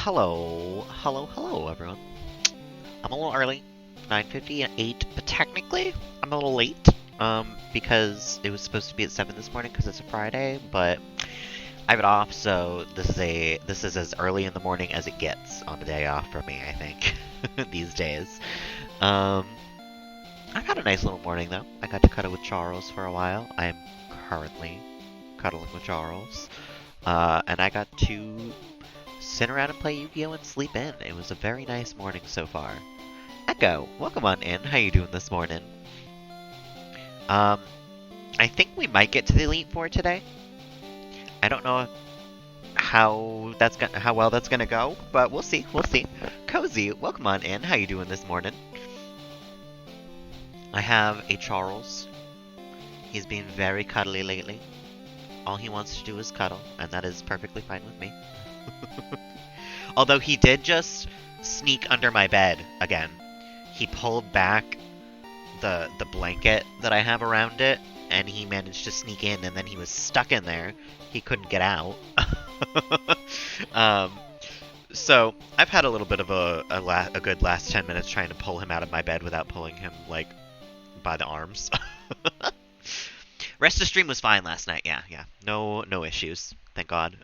Hello, everyone. I'm a little early, 9:58, but technically I'm a little late. Because it was supposed to be at 7 this morning because it's a Friday, but I have it off, so this is as early in the morning as it gets on a day off for me, I think, these days. Um, I've had a nice little morning though. I got to cuddle with Charles for a while. I am currently cuddling with Charles, and I got to sit around and play Yu-Gi-Oh! And sleep in. It was a very nice morning so far. Echo, welcome on in. How you doing this morning? Um, I think we might get to the Elite Four today. I don't know how well that's gonna go, but we'll see. We'll see. Cozy, welcome on in. How you doing this morning? I have a Charles. He's been very cuddly lately. All he wants to do is cuddle, and that is perfectly fine with me. Although he did just sneak under my bed again. He pulled back the blanket that I have around it, and he managed to sneak in, and then he was stuck in there. He couldn't get out. um, so I've had a little bit of a good last 10 minutes trying to pull him out of my bed without pulling him, like, by the arms. Rest of stream was fine last night, yeah. No issues, thank God.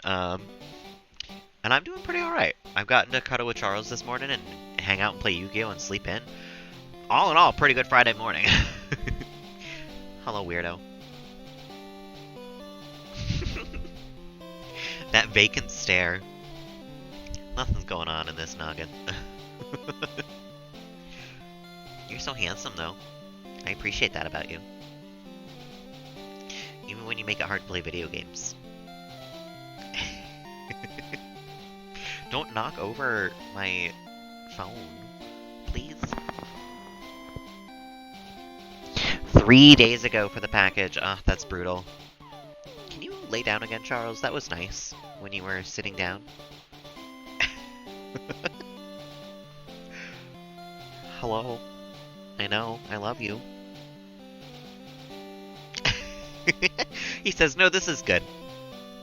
And I'm doing pretty alright. I've gotten to cuddle with Charles this morning and hang out and play Yu-Gi-Oh! And sleep in. All in all, pretty good Friday morning. Hello, weirdo. That vacant stare. Nothing's going on in this noggin. You're so handsome, though. I appreciate that about you. Even when you make it hard to play video games. Don't knock over my phone, please. 3 days ago for the package. Ugh, that's brutal. Can you lay down again, Charles? That was nice when you were sitting down. Hello. I know, I love you. He says, no, this is good.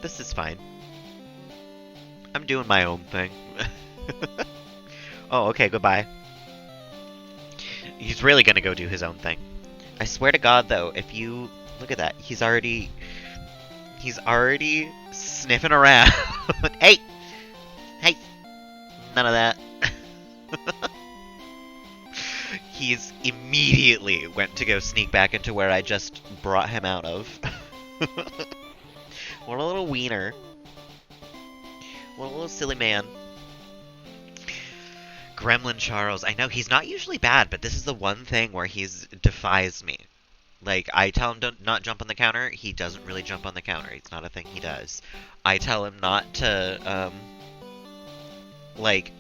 This is fine. I'm doing my own thing. Oh, okay, goodbye. He's really gonna go do his own thing. I swear to God, though, if you... Look at that. He's already sniffing around. Hey! Hey! None of that. He's immediately went to go sneak back into where I just brought him out of. What a little wiener. What a little silly man. Gremlin Charles. I know, he's not usually bad, but this is the one thing where he's defies me. Like, I tell him to not jump on the counter, he doesn't really jump on the counter. It's not a thing he does. I tell him not to, like,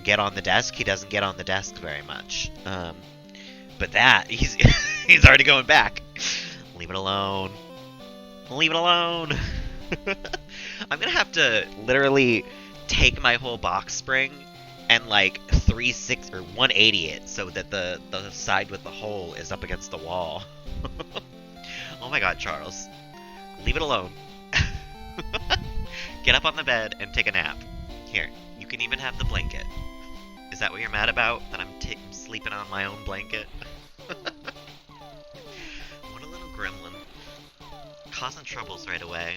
get on the desk, he doesn't get on the desk very much. But that, he's he's already going back. Leave it alone. Leave it alone. I'm gonna have to literally take my whole box spring and like 360 or 180 it so that the side with the hole is up against the wall. Oh my God, Charles. Leave it alone. Get up on the bed and take a nap. Here, you can even have the blanket. Is that what you're mad about? That I'm sleeping on my own blanket? What a little gremlin. Causing troubles right away.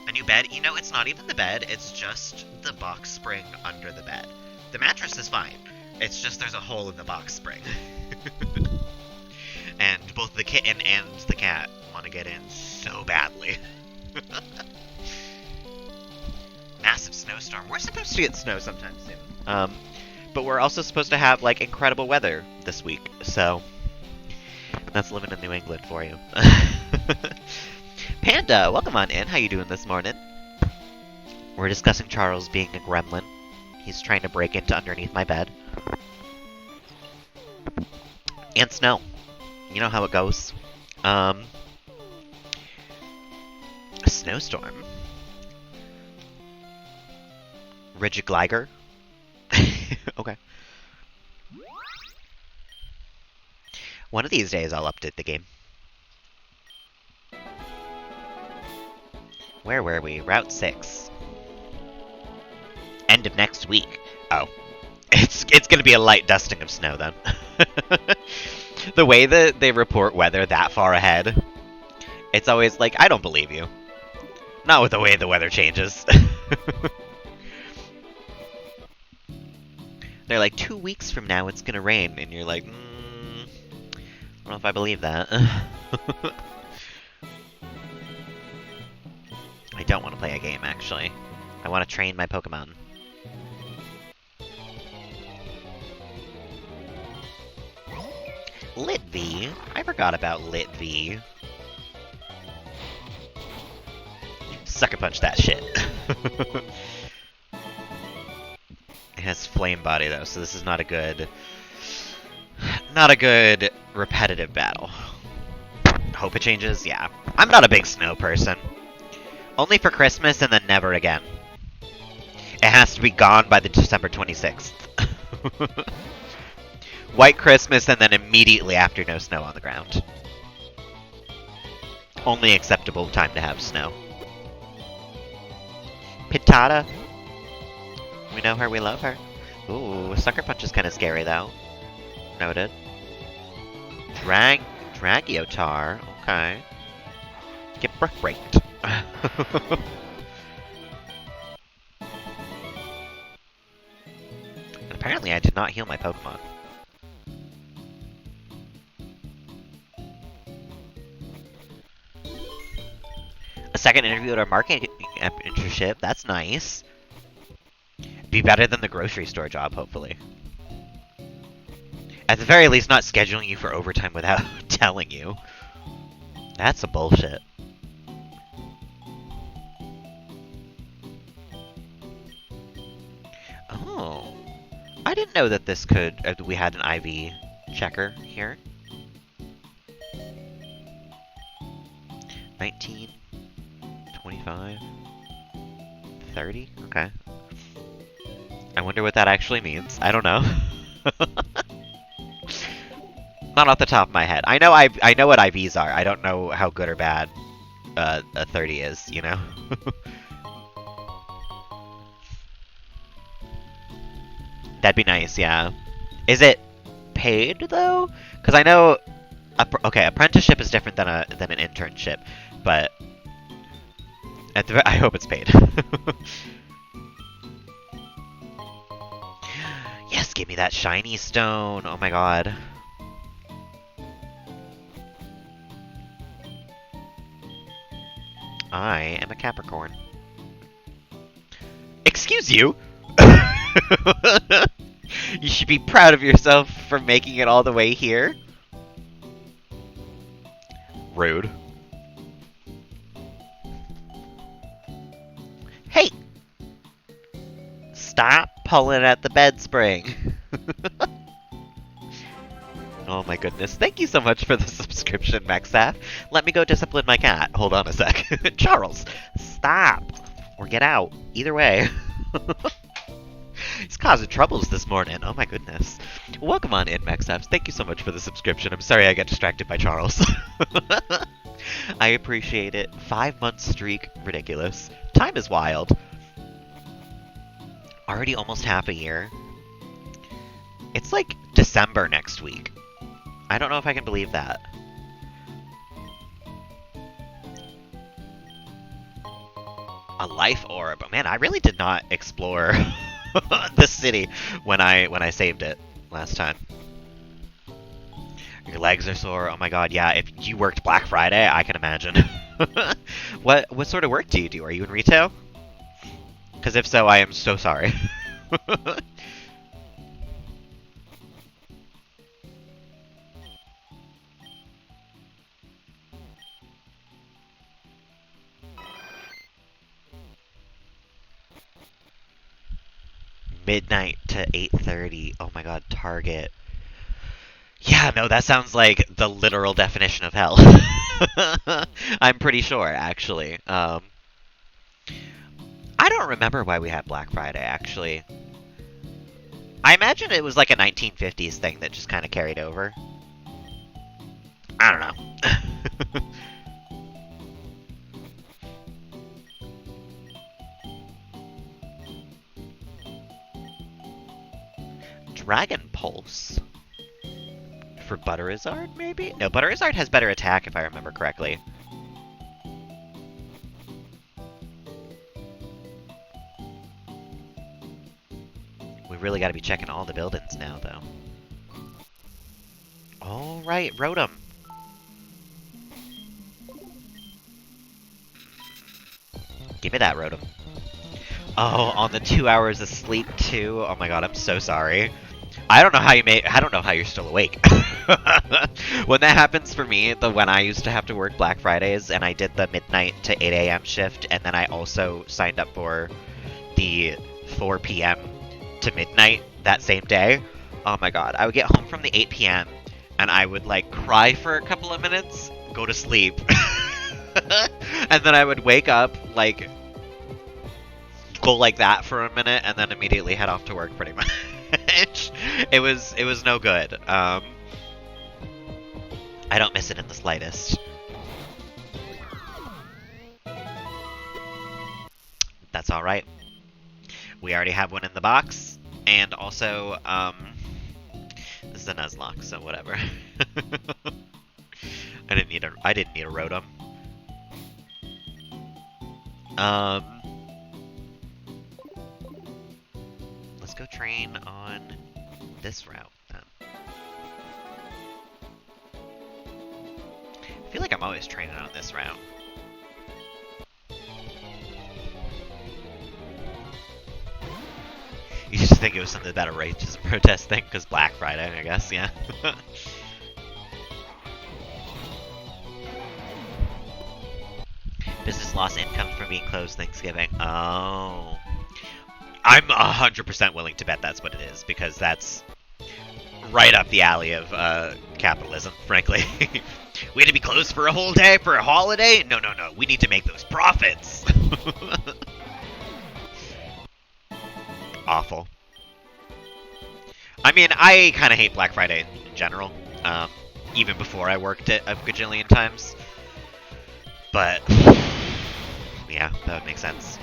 A new bed? You know, it's not even the bed, it's just the box spring under the bed. The mattress is fine. It's just there's a hole in the box spring. And both the kitten and the cat want to get in so badly. Massive snowstorm. We're supposed to get snow sometime soon. But we're also supposed to have, like, incredible weather this week, so that's living in New England for you. Panda, welcome on in. How you doing this morning? We're discussing Charles being a gremlin. He's trying to break into underneath my bed. And snow. You know how it goes. A snowstorm. Rigid Gliger. Okay. One of these days I'll update the game. Where were we? Route 6. End of next week. Oh. It's gonna be a light dusting of snow then. The way that they report weather that far ahead, it's always like, I don't believe you. Not with the way the weather changes. They're like, 2 weeks from now it's gonna rain, and you're like, I don't know if I believe that. I don't want to play a game, actually. I want to train my Pokemon. Litvee? I forgot about Litvee. Sucker punch that shit. It has Flame Body though, so this is not a good repetitive battle. Hope it changes? Yeah. I'm not a big snow person. Only for Christmas and then never again. It has to be gone by the December 26th. White Christmas and then immediately after no snow on the ground. Only acceptable time to have snow. Pitata. We know her, we love her. Ooh, Sucker Punch is kind of scary though. Noted. Dragiotar. Okay. Get brick breaked. And apparently I did not heal my Pokemon. A second interview at our marketing internship. That's nice. Be better than the grocery store job, hopefully. At the very least, not scheduling you for overtime without telling you. That's a bullshit. Oh. I didn't know that this could... we had an IV checker here. 19... 25... 30? Okay. I wonder what that actually means. I don't know. Not off the top of my head. I know what IVs are. I don't know how good or bad a 30 is, you know? That'd be nice, yeah. Is it paid, though? Because I know... okay, apprenticeship is different than an internship, but... I hope it's paid. Yes, give me that shiny stone! Oh my god. I am a Capricorn. Excuse you! You should be proud of yourself for making it all the way here. Rude. Hey! Stop pulling at the bed spring. Oh my goodness. Thank you so much for the subscription, Maxaf. Let me go discipline my cat. Hold on a sec. Charles, stop. Or get out. Either way. He's causing troubles this morning. Oh my goodness. Welcome on in, Maxaf. Thank you so much for the subscription. I'm sorry I got distracted by Charles. I appreciate it. 5-month streak. Ridiculous. Time is wild. Already almost half a year. It's like December next week. I don't know if I can believe that. A life orb. Man, I really did not explore this city when I saved it last time. Your legs are sore. Oh my god, yeah. If you worked Black Friday, I can imagine. What sort of work do you do? Are you in retail? Because if so, I am so sorry. Midnight to 8:30. Oh my god, Target. Yeah, no, that sounds like the literal definition of hell. I'm pretty sure, actually. I don't remember why we had Black Friday, actually. I imagine it was like a 1950s thing that just kind of carried over. I don't know. Dragon Pulse. For Butterizard, maybe? No, Butterizard has better attack, if I remember correctly. We really gotta be checking all the buildings now, though. Alright, Rotom. Give me that, Rotom. Oh, on the 2 hours of sleep, too? Oh my god, I'm so sorry. I don't know how you're still awake. When that happens for me, when I used to have to work Black Fridays, and I did the midnight to 8 a.m. shift, and then I also signed up for the 4 p.m. to midnight that same day, oh my god, I would get home from the 8 p.m., and I would, like, cry for a couple of minutes, go to sleep, and then I would wake up, like, go like that for a minute, and then immediately head off to work, pretty much. It was no good. I don't miss it in the slightest. That's alright. We already have one in the box, and also, this is a Nuzlocke, so whatever. I didn't need a Rotom. Let's go train on this route, then. I feel like I'm always training on this route. You just think it was something about a racism protest thing, because Black Friday, I guess, yeah. Business loss income from being closed Thanksgiving. Oh. I'm 100% willing to bet that's what it is, because that's right up the alley of capitalism, frankly. We had to be closed for a whole day for a holiday? No, no, no. We need to make those profits. Awful. I mean, I kind of hate Black Friday in general, even before I worked it a gajillion times. But, yeah, that would make sense.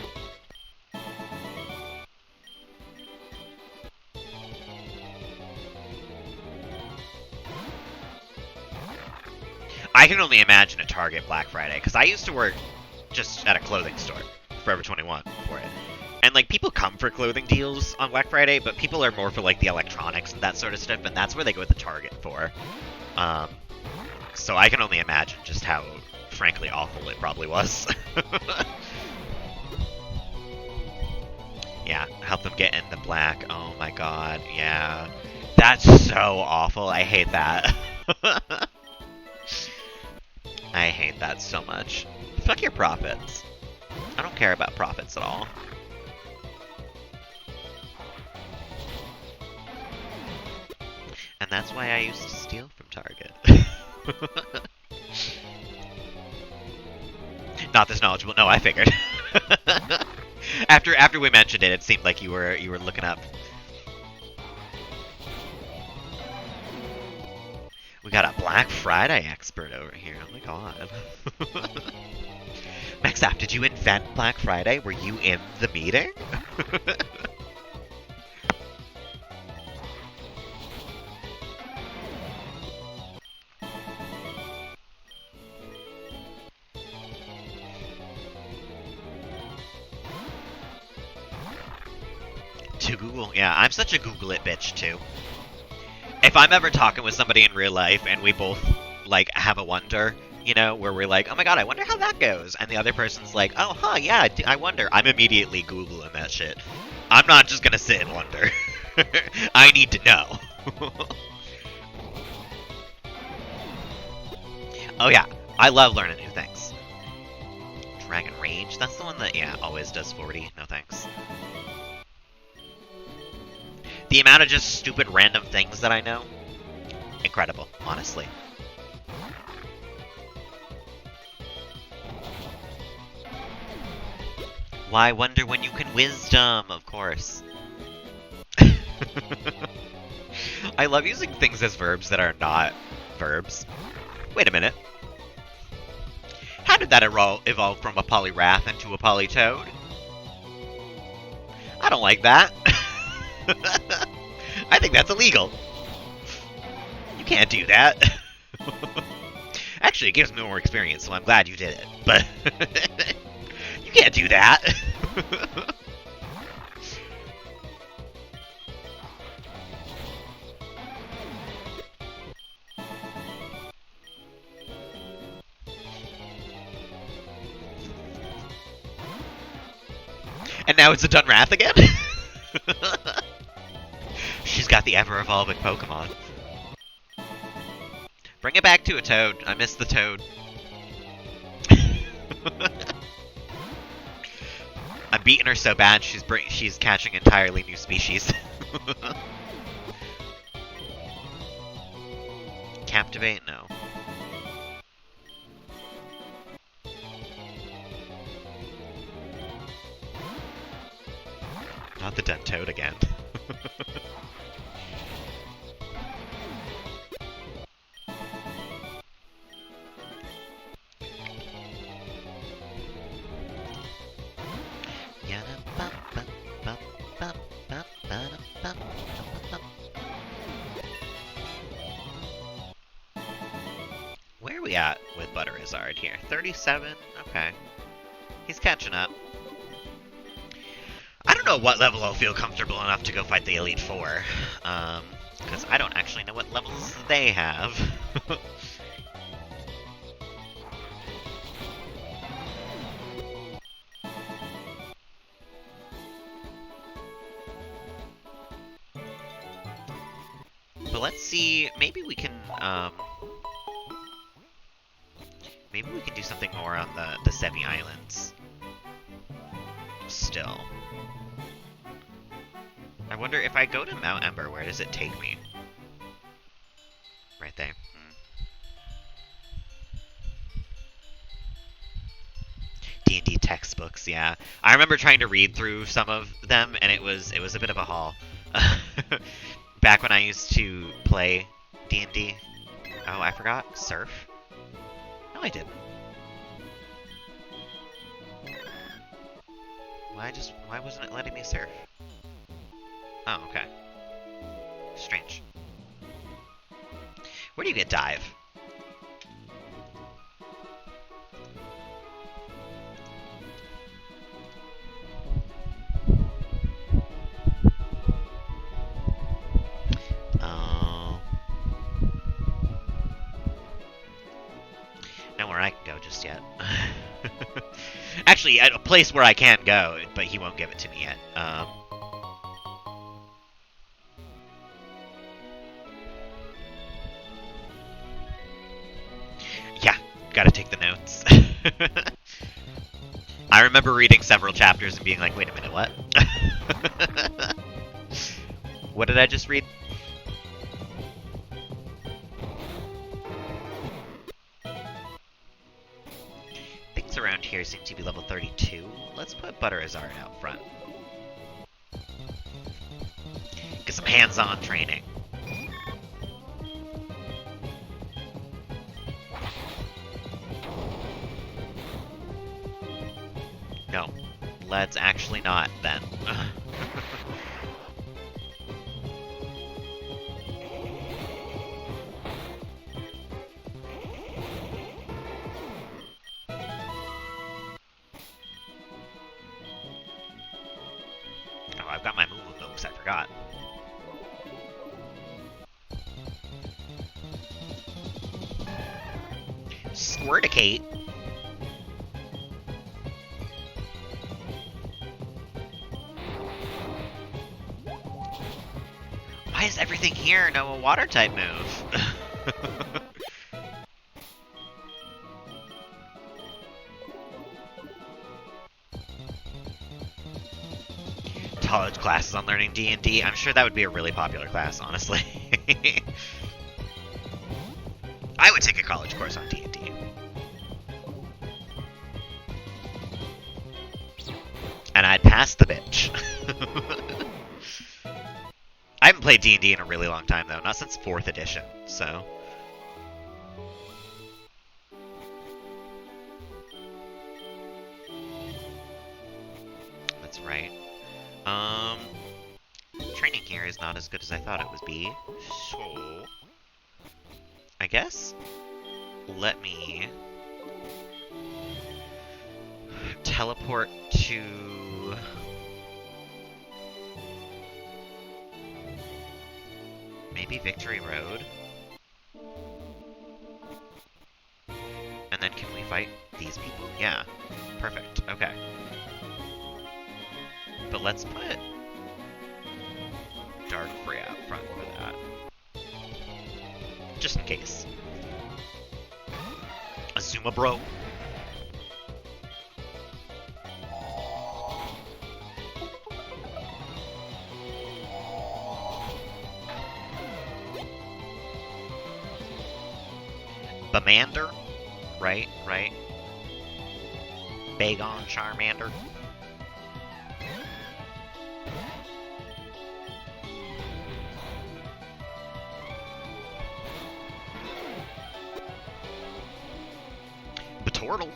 I can only imagine a Target Black Friday, because I used to work just at a clothing store, Forever 21, for it. And, like, people come for clothing deals on Black Friday, but people are more for, like, the electronics and that sort of stuff, and that's where they go to Target for. So I can only imagine just how, frankly, awful it probably was. Yeah, help them get in the black. Oh my god, yeah. That's so awful. I hate that. I hate that so much. Fuck your profits. I don't care about profits at all. And that's why I used to steal from Target. Not this knowledgeable. No, I figured. After we mentioned it, it seemed like you were looking up. We got a Black Friday expert over here. Oh my god. Maxap, did you invent Black Friday? Were you in the meeting? To Google? Yeah, I'm such a Google it bitch, too. If I'm ever talking with somebody in real life and we both, like, have a wonder, you know, where we're like, oh my god, I wonder how that goes, and the other person's like, oh, huh, yeah, I wonder, I'm immediately Googling that shit. I'm not just gonna sit and wonder. I need to know. Oh yeah, I love learning new things. Dragon Rage, that's the one that, yeah, always does 40, no thanks. The amount of just stupid random things that I know, incredible, honestly. Why wonder when you can wisdom, of course. I love using things as verbs that are not verbs. Wait a minute. How did that evolve from a Poliwrath into a Politoed? I don't like that. I think that's illegal. You can't do that. Actually, it gives me more experience, so I'm glad you did it. But you can't do that. And now it's a Dunrath again? She's got the ever-evolving Pokemon. Bring it back to a Toad. I miss the Toad. I'm beating her so bad, she's catching entirely new species. Captivate? No. Not the dead Toad again. Where are we at with Butterizard here? 37? Okay. He's catching up. I don't know what level I'll feel comfortable enough to go fight the Elite Four. Because I don't actually know what levels they have. But let's see, maybe we can do something more on the Sevi Islands. Still. I wonder if I go to Mount Ember, where does it take me? Right there. D&D textbooks, yeah. I remember trying to read through some of them, and it was a bit of a haul. Back when I used to play D&D. Oh, I forgot. Surf? No, I didn't. Why wasn't it letting me surf? Oh, okay. Strange. Where do you get dive? Oh. Nowhere I can go just yet. Actually, at a place where I can go, but he won't give it to me yet. Yeah, gotta take the notes. I remember reading several chapters and being like, wait a minute, what? What did I just read? Things around here seem to be level 32. Let's put Butterizard out front. Get some hands-on training. No, let's actually not, then. Oh, I've got my Moo Mooks, I forgot. Squirticate? Why is everything here no a water type move? College classes on learning D&D. I'm sure that would be a really popular class, honestly. I would take a college course on D&D. And I'd pass the bitch. I haven't played D&D in a really long time, though. Not since 4th edition, so... That's right. Training here. here is not as good as I thought it would be. So, I guess let me teleport to maybe Victory Road. And then can we fight these people? Yeah. Perfect. Okay. But let's put Darkfrey out front for that. Just in case. Azuma bro. Bamander? Right. Bagon Charmander. Batortle.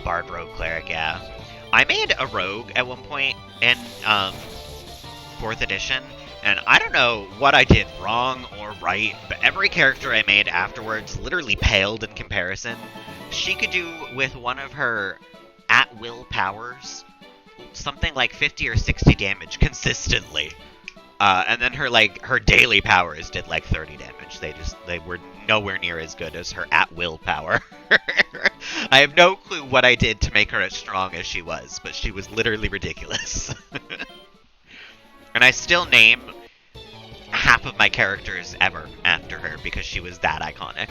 Bard Rogue Cleric, yeah. I made a rogue at one point in 4th edition, and I don't know what I did wrong or right, but every character I made afterwards literally paled in comparison. She could do, with one of her at-will powers, something like 50 or 60 damage consistently. And then her daily powers did like 30 damage. They were nowhere near as good as her at-will power. I have no clue what I did to make her as strong as she was, but she was literally ridiculous. And I still name half of my characters ever after her because she was that iconic.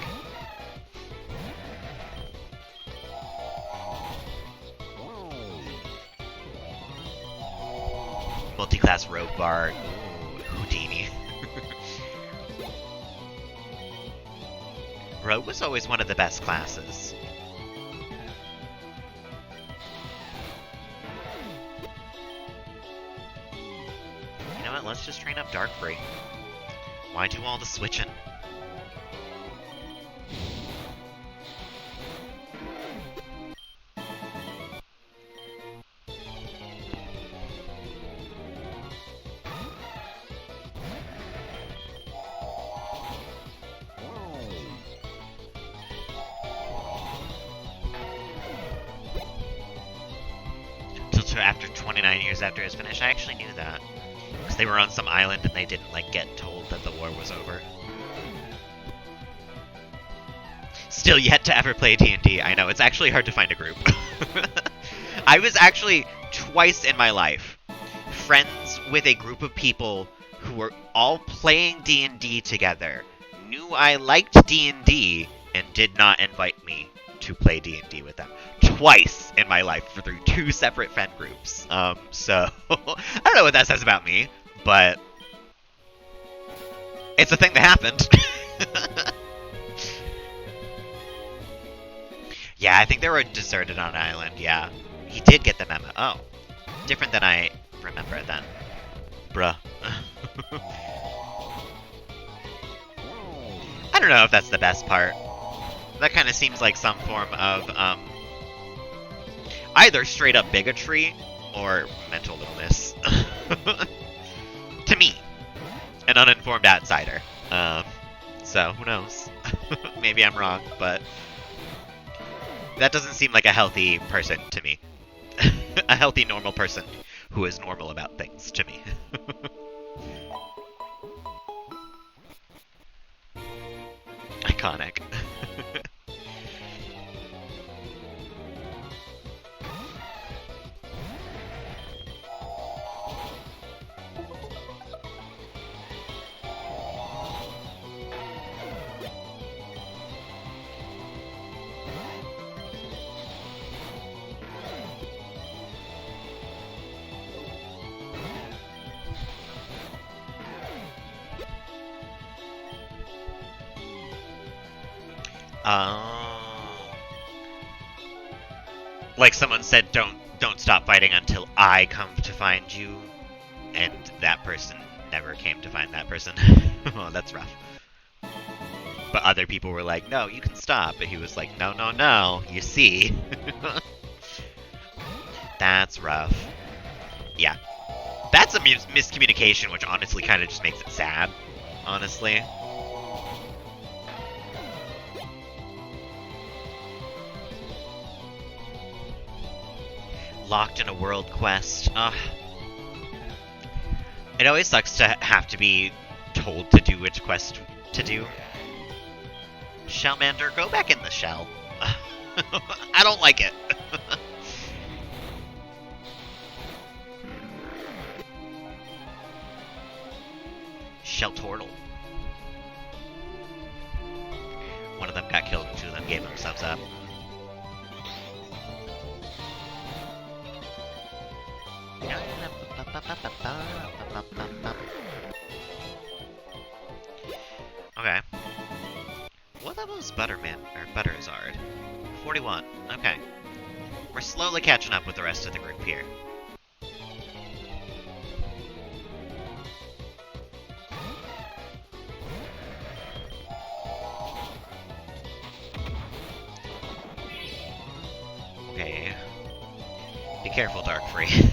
Multi-class Rogue Bard. Ooh, Houdini. Rogue was always one of the best classes. You know what? Let's just train up Darkfrey. Why do all the switching? After 29 years after it was finished, I actually knew that. Because they were on some island and they didn't, get told that the war was over. Still yet to ever play D&D. I know, it's actually hard to find a group. I was actually, twice in my life, friends with a group of people who were all playing D&D together, knew I liked D&D, and did not invite me to play D&D with them. Twice in my life through 2 separate friend groups. So I don't know what that says about me, but it's a thing that happened. Yeah, I think they were deserted on an island, yeah. He did get the memo. Oh. Different than I remember then. Bruh. I don't know if that's the best part. That kind of seems like some form of, either straight up bigotry or mental illness. To me, an uninformed outsider. So, who knows? Maybe I'm wrong, but that doesn't seem like a healthy person to me. A healthy, normal person who is normal about things to me. Iconic. Like someone said, don't stop fighting until I come to find you, and that person never came to find that person. Oh, that's rough. But other people were like, no, you can stop. But he was like, no, no, no, you see. That's rough. Yeah. That's a miscommunication, which honestly kind of just makes it sad. Honestly. Locked in a world quest. Ugh. It always sucks to have to be told to do which quest to do. Shellmander, go back in the shell. I don't like it. Sheltortle. One of them got killed and two of them gave themselves up. Okay. What level is Butterman, or Butterzard? 41. Okay. We're slowly catching up with the rest of the group here. Okay. Be careful, Darkfree.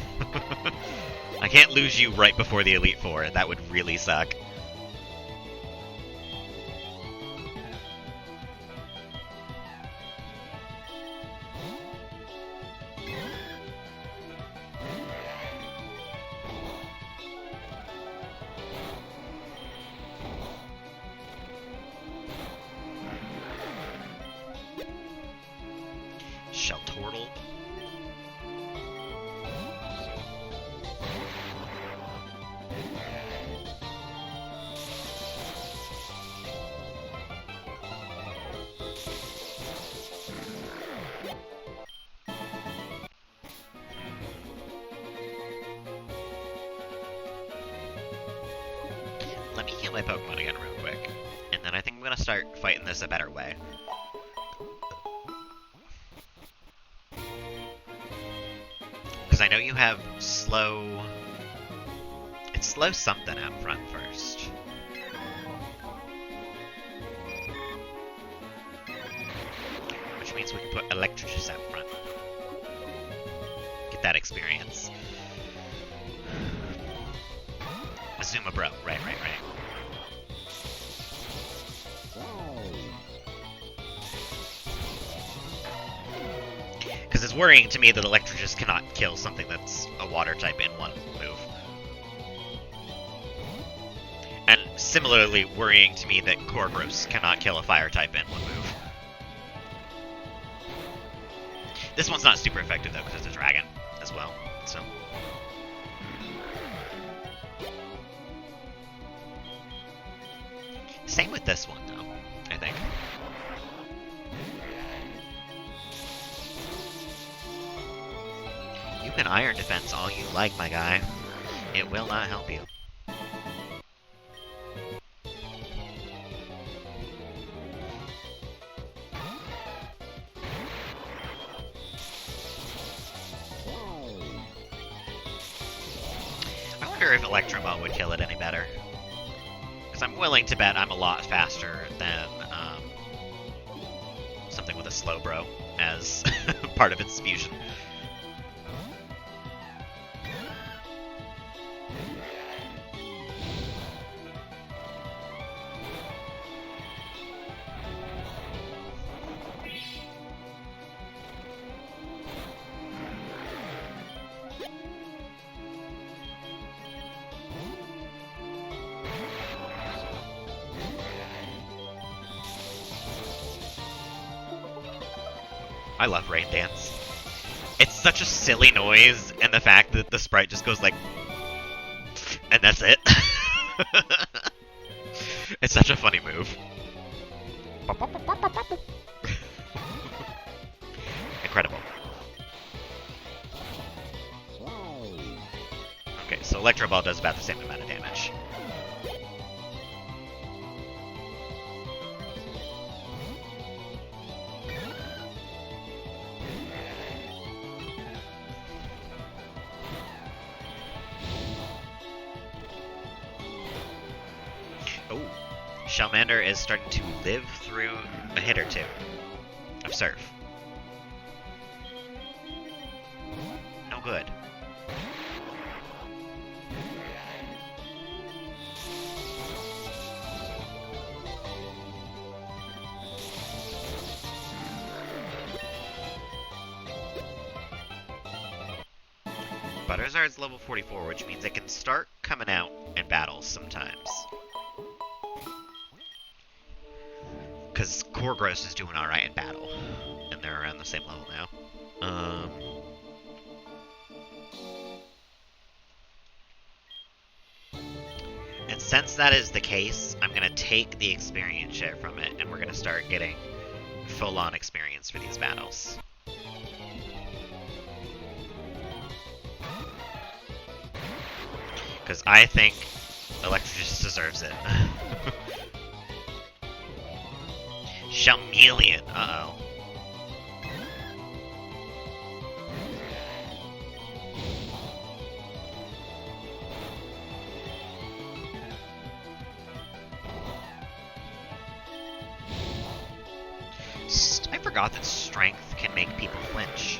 I can't lose you right before the Elite Four. That would really suck. Sheltortle. Let me heal my Pokemon again real quick. And then I think I'm gonna start fighting this a better way. Because I know you have slow... It's slow something out front first. Which means we can put Electricus out front. Get that experience. Azuma Bro, right. Because it's worrying to me that Electricus cannot kill something that's a water type in one move. And similarly worrying to me that Corgross cannot kill a fire type in one move. This one's not super effective though because it's a dragon as well, so... Same with this one, though, I think. You can Iron Defense all you like, my guy. It will not help you. I wonder if Electroball would kill it any better. I'm willing to bet I'm a lot faster than something with a Slowbro as part of its fusion. I love Rain Dance. It's such a silly noise, and the fact that the sprite just goes like... and that's it. It's such a funny move. Incredible. Okay, so Electro Ball does about the same amount of damage. Shelmander is starting to live through a hit or two of Surf. No good. Butterzard's level 44, which means it can start coming out in battles sometimes. Because Korgros is doing alright in battle. And they're around the same level now. And since that is the case, I'm going to take the experience share from it, and we're going to start getting full-on experience for these battles. Because I think Electricist deserves it. Shelmeleon, uh-oh. I forgot that strength can make people flinch.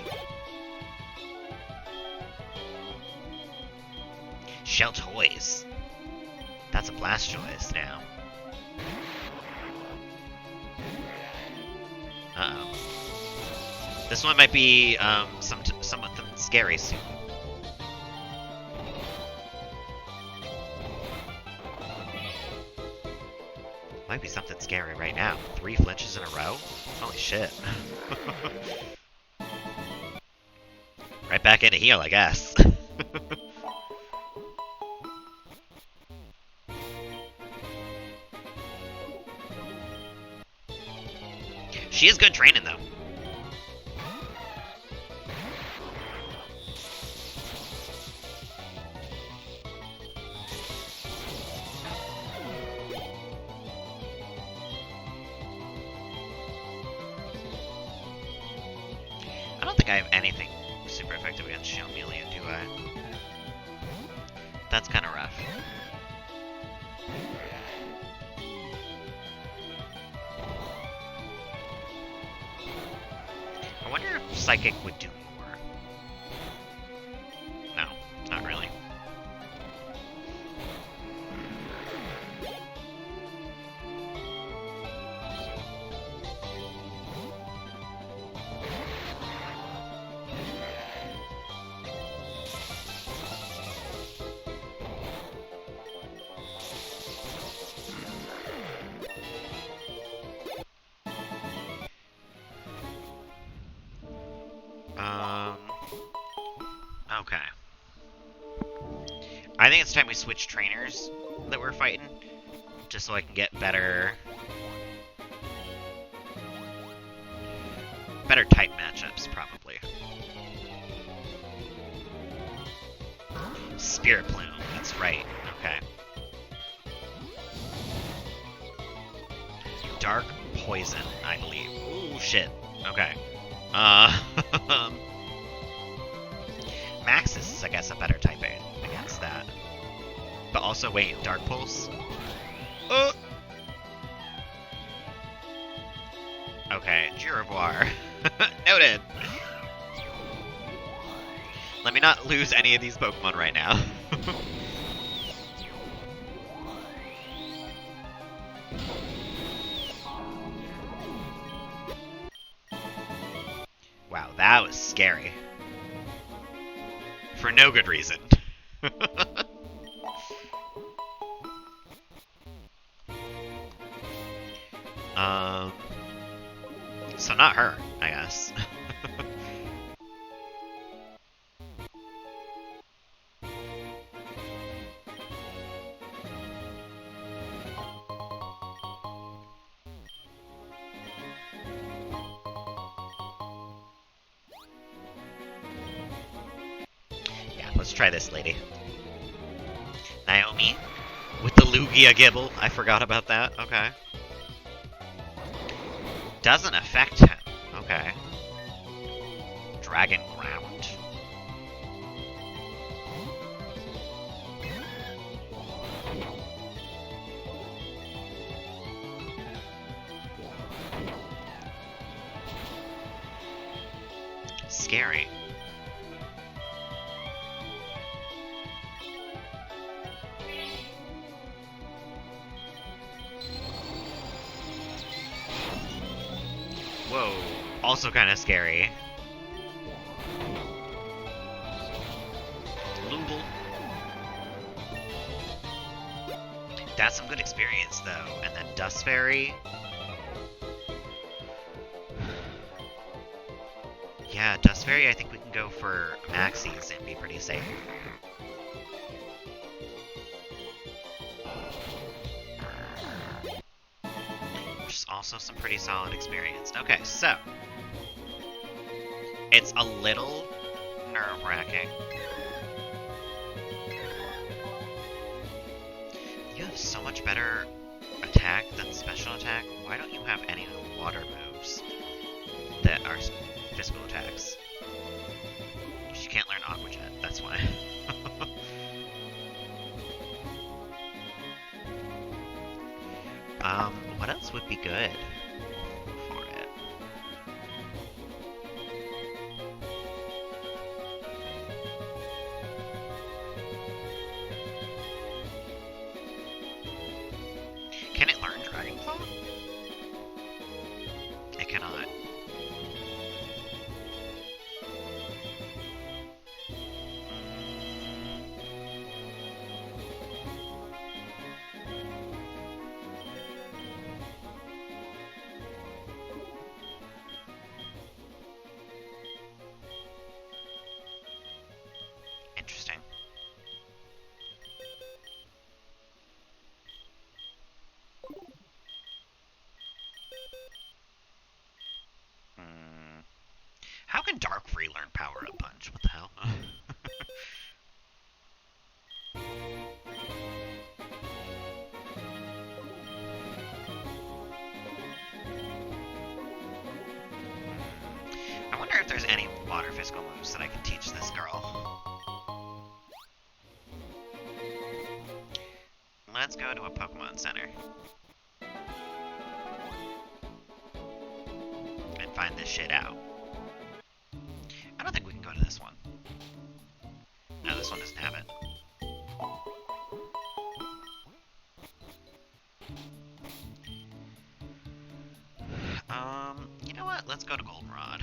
Shell Toys. That's a Blastoise now. Uh-oh. This one might be somewhat scary soon. Might be something scary right now. 3 flinches in a row? Holy shit. Right back into heal, I guess. She is good training, though. I don't think I have anything super effective against Shelmeleon, do I? That's kind of rough. I wonder if Psychic would do more. No, not really. Okay. I think it's time we switch trainers that we're fighting, just so I can get better type matchups, probably. Spirit Plume, that's right, okay. Dark Poison, I believe. Ooh, shit, okay. Maxis is, I guess, a better typing against that. But also, wait, Dark Pulse? Okay, Girovoire. Noted! Let me not lose any of these Pokemon right now. Wow, that was scary. For no good reason. So not her, I guess. Let's try this lady. Naomi? With the Lugia Gibble. I forgot about that. Okay. Doesn't affect him. Okay. Dragon Ground. scary. Whoa, also kind of scary. Looble. That's some good experience, though. And then Dust Fairy. Yeah, Dust Fairy, I think we can go for Maxis and be pretty safe. Which is also some pretty solid experience. Okay, so. It's a little nerve-wracking. You have so much better attack than special attack. Why don't you have any of the water moves that are physical attacks? You can't learn Aqua Jet, that's why. What else would be good for it? Can it learn Dragon Claw? It cannot. Interesting. How can Dark Free learn Power Up Punch? What the hell? I wonder if there's any water physical moves that I can teach this girl. Let's go to a Pokemon Center. And find this shit out. I don't think we can go to this one. No, this one doesn't have it. You know what? Let's go to Goldenrod.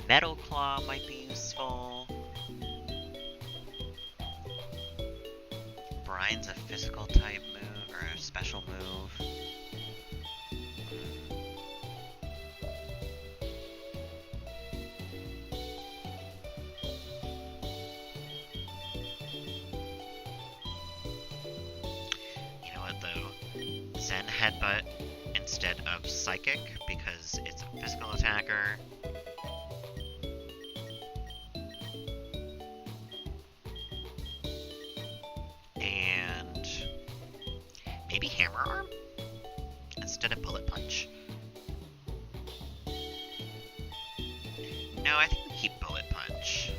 Metal Claw might be useful. Brine's a physical type move, or a special move. You know what though? Zen Headbutt instead of Psychic, because it's a physical attacker. Maybe Hammer Arm instead of Bullet Punch? No, I think we keep Bullet Punch.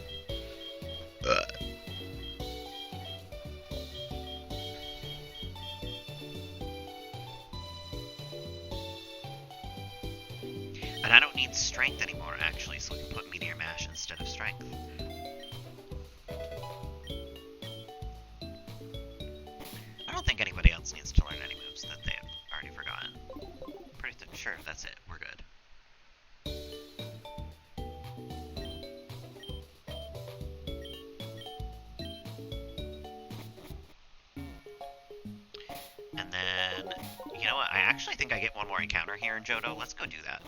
And I don't need Strength anymore, actually, so we can put Meteor Mash instead of Strength. I don't think anybody else needs to learn any moves that they have already forgotten. Pretty sure that's it. We're good. And then, you know what? I actually think I get one more encounter here in Johto. Let's go do that.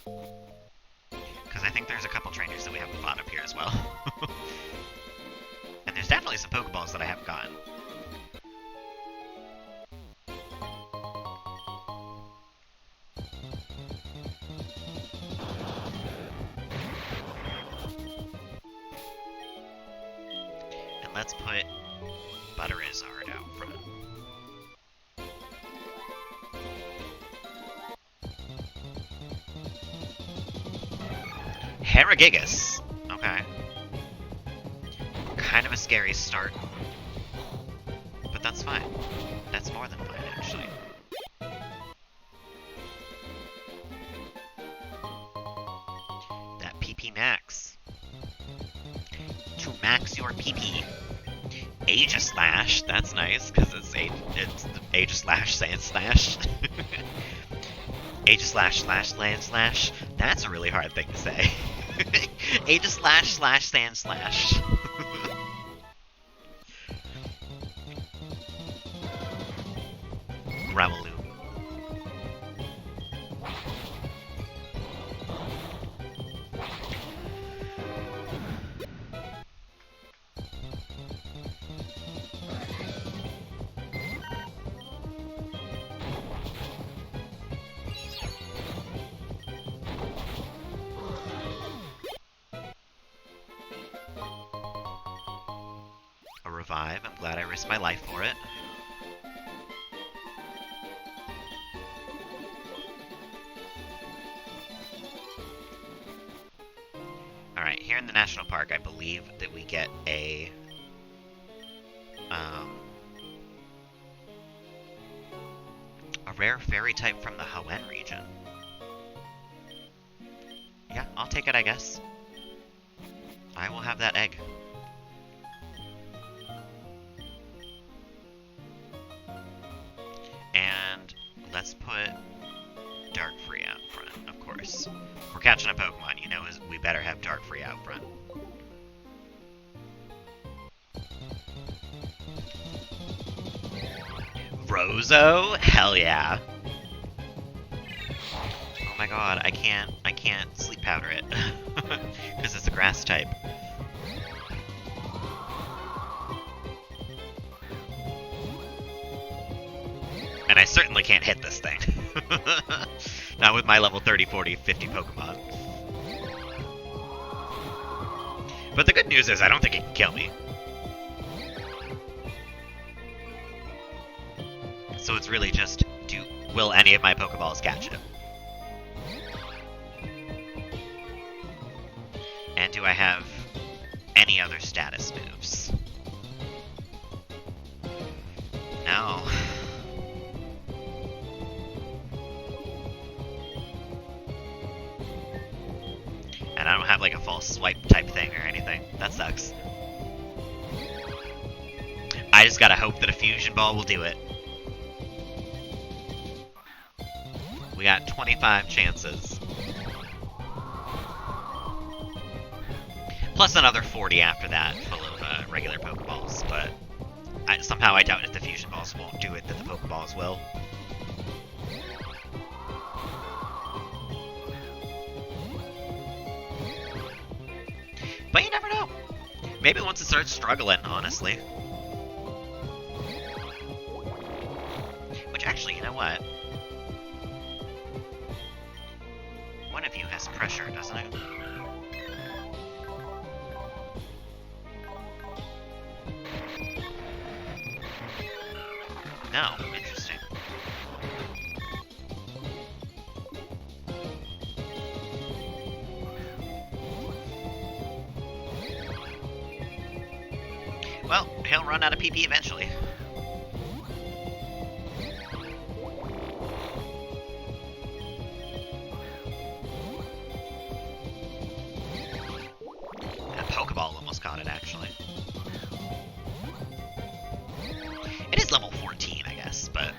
Because I think there's a couple trainers that we haven't fought up here as well. And there's definitely some Pokeballs that I haven't gotten. And let's put Butterizard out front. Haragigus. Okay. kind of a scary start. But that's fine. That's more than fine, actually. That PP max. To max your PP. Aegislash, that's nice, because it's Aegislash saying slash. Aegislash slash land slash. That's a really hard thing to say. Aegislash slash sand slash. Graveloo. A revive. I'm glad I risked my life for it. Alright, here in the national park, I believe that we get a rare fairy type from the Hoenn region. Yeah, I'll take it, I guess. I will have that egg. And let's put Darkfree out front, of course. We're catching a Pokemon, you know, we better have Darkfree out front. Rozo? Hell yeah. Oh my god, I can't sleep powder it. Because it's a grass type. And I certainly can't hit this thing. Not with my level 30, 40, 50 Pokemon. But the good news is I don't think it can kill me. So it's really just, will any of my Pokeballs catch it? And do I have any other status moves? No. And I don't have like a false swipe type thing or anything. That sucks. I just gotta hope that a Fusion Ball will do it. We got 25 chances. Plus another 40 after that, full of regular Pokeballs, but somehow I doubt if the Fusion Balls won't do it, that the Pokeballs will. But you never know. Maybe once it starts struggling, honestly. Which actually, you know what? One of you has pressure, doesn't it? No, interesting. Well, he'll run out of PP eventually. That Pokeball almost caught it, actually. It is level 14, I guess, but...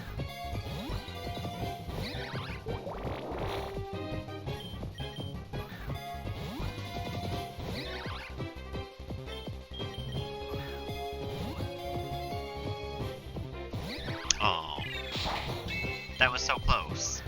Oh, that was so close.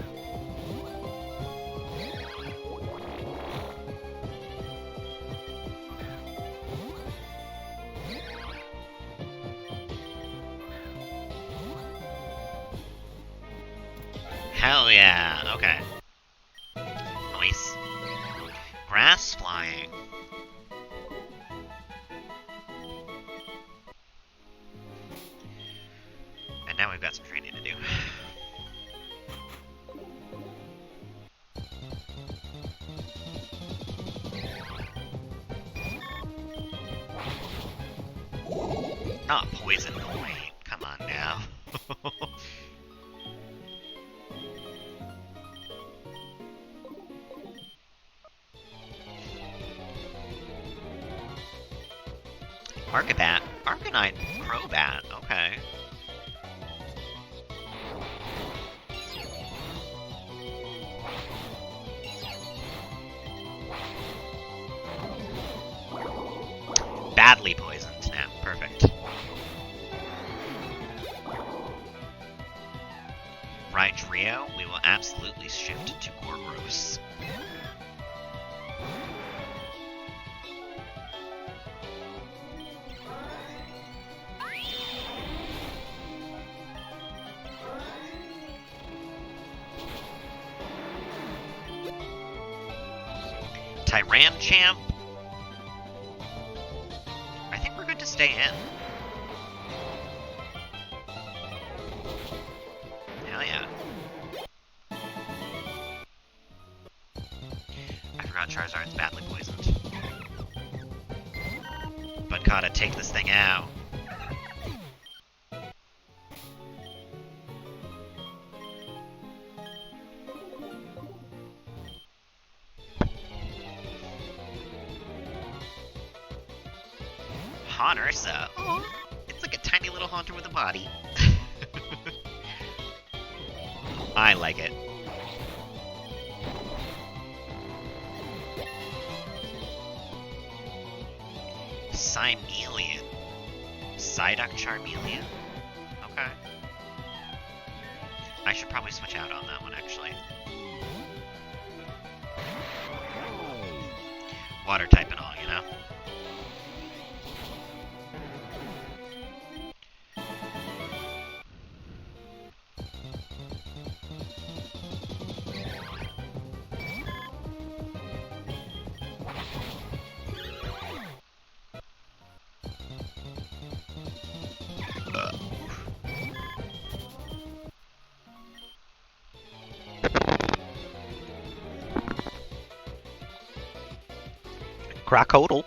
Hell yeah, okay. Nice. Grass flying. And now we've got some training to do. Not poison point. Come on now. Arcabat. Arcanine Crobat. Okay. Badly poisoned now. Perfect. Rydrio, we will absolutely shift to Gorgros. Tyranchamp. I think we're good to stay in. Hell yeah. I forgot Charizard's badly poisoned. But gotta take this thing out. Hauntersa. Oh, it's like a tiny little haunter with a body. I like it. Cymeleon. Psyduck Charmeleon? Okay. I should probably switch out on that one, actually. Water type and all, you know? Crocodile.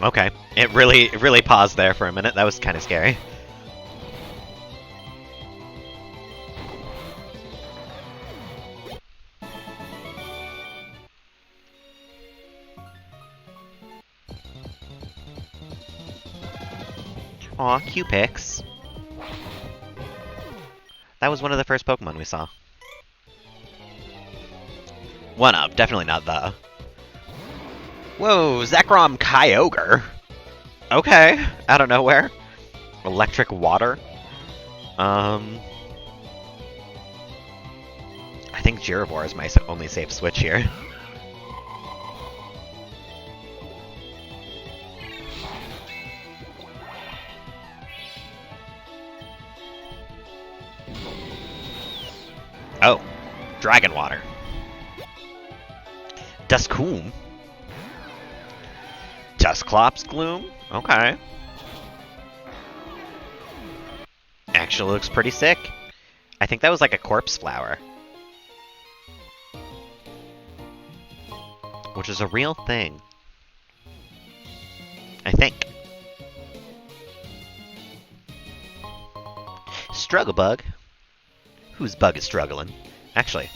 Okay, it really paused there for a minute. That was kind of scary. Aw, Q-Pix. That was one of the first Pokemon we saw. One up, definitely not the. Whoa, Zekrom Kyogre. Okay, out of nowhere. Electric Water. I think Girivore is my only safe switch here. Oh, Dragon Water. Dusknoom. Dusclops Gloom? Okay. Actually looks pretty sick. I think that was like a corpse flower. Which is a real thing. I think. Struggle Bug? Whose bug is struggling? Actually.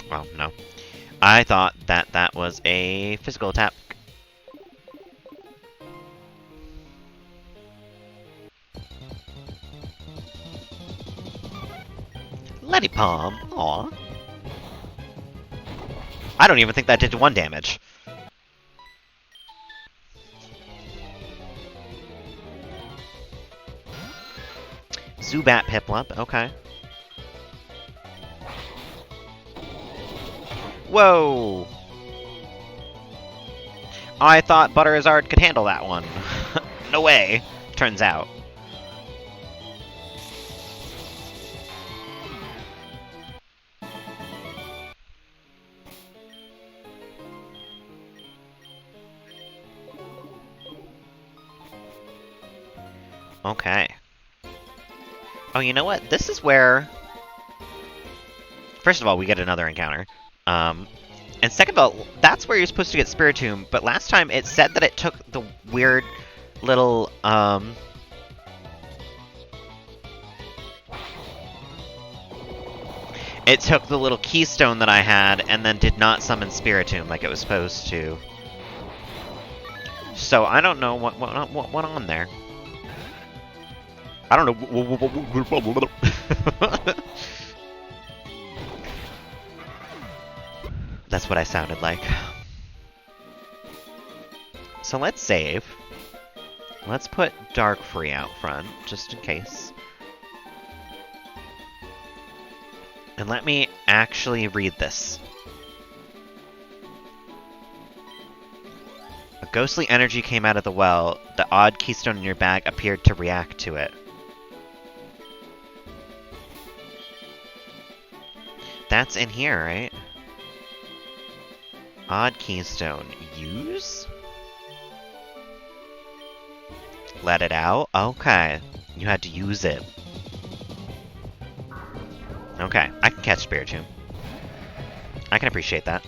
Oh, no. I thought that that was a physical attack. Lettypalm. Aw. I don't even think that did 1 damage. Zubat Piplup. Okay. Whoa! I thought Butterizard could handle that one. No way, turns out. Okay. Oh, you know what? This is where... First of all, we get another encounter. And second of all, that's where you're supposed to get Spiritomb, but last time it said that it took the weird little, It took the little keystone that I had and then did not summon Spiritomb like it was supposed to. So I don't know what went on there. I don't know. That's what I sounded like. So let's save. Let's put Darkfree out front, just in case. And let me actually read this. A ghostly energy came out of the well. The odd keystone in your bag appeared to react to it. That's in here, right? Odd keystone. Use? Let it out? Okay. You had to use it. Okay, I can catch Spiritomb. I can appreciate that.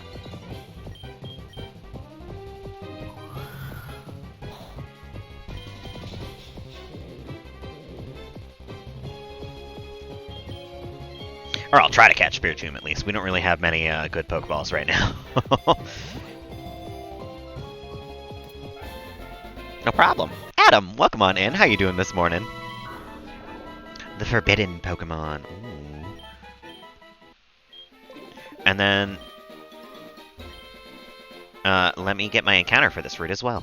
Or I'll try to catch Spiritomb at least. We don't really have many good Pokeballs right now. No problem. Adam, welcome on in. How you doing this morning? The forbidden Pokemon. Ooh. And then... let me get my encounter for this route as well.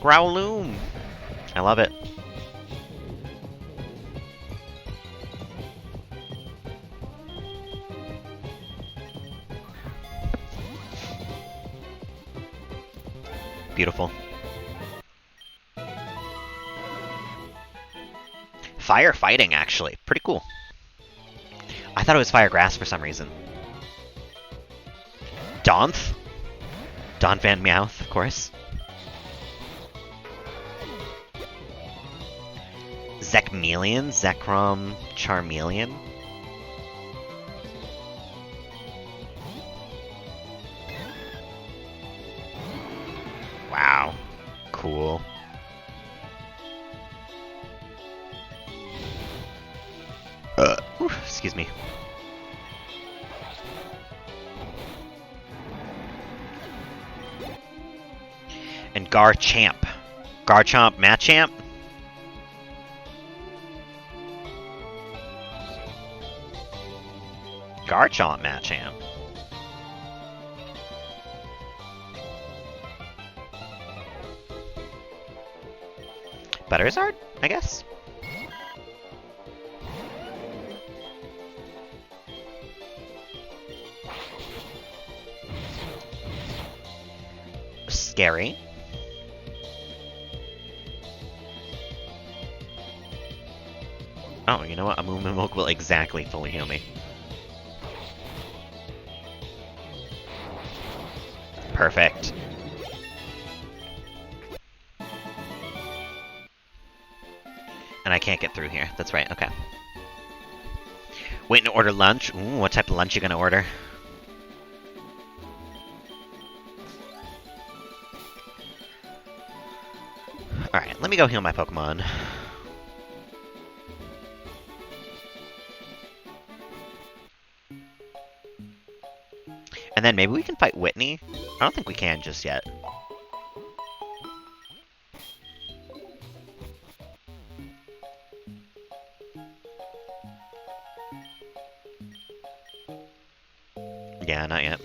Growloom! I love it. Beautiful. Fire fighting, actually. Pretty cool. I thought it was fire grass for some reason. Donph? Don Van Meowth, of course. Zekmelion? Zekrom Charmeleon? Wow. Cool. Excuse me. And Garchomp. Garchomp Machamp? Garchomp Machamp. Butterzard, I guess? Scary. Oh, you know what? A Moonmilk will exactly fully heal me. Perfect. And I can't get through here. That's right, okay. Waiting to order lunch? Ooh, what type of lunch you gonna order? Alright, let me go heal my Pokemon. And then maybe we can fight Whitney? I don't think we can just yet. Yeah, not yet.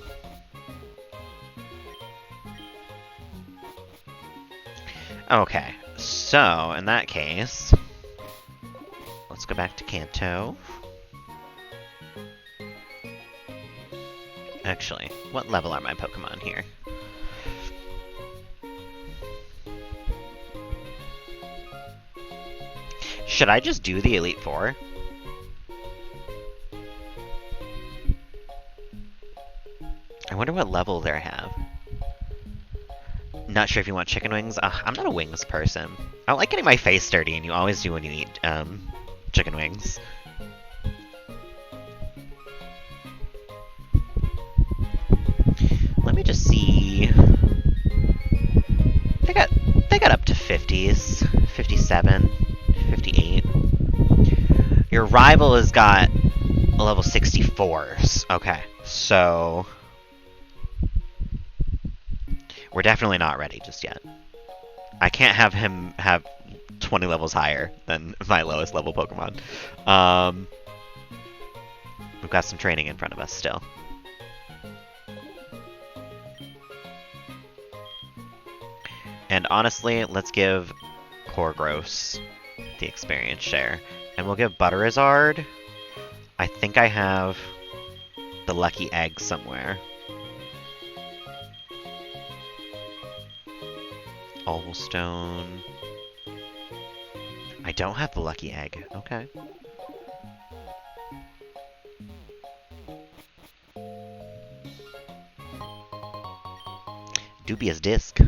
Okay, so in that case, let's go back to Kanto. Actually, what level are my Pokemon here? Should I just do the Elite Four? I wonder what level they have. Not sure if you want chicken wings. I'm not a wings person. I don't like getting my face dirty, and you always do when you eat chicken wings. Let me just see. They got up to 50s, 57, 58. Your rival has got a level 64s. Okay, so we're definitely not ready just yet. I can't have him have 20 levels higher than my lowest level Pokemon. We've got some training in front of us still. And honestly, let's give Corgross the experience share. And we'll give Butterizard. I think I have the lucky egg somewhere. Ovalstone. I don't have the lucky egg. Okay. Dubious Disc.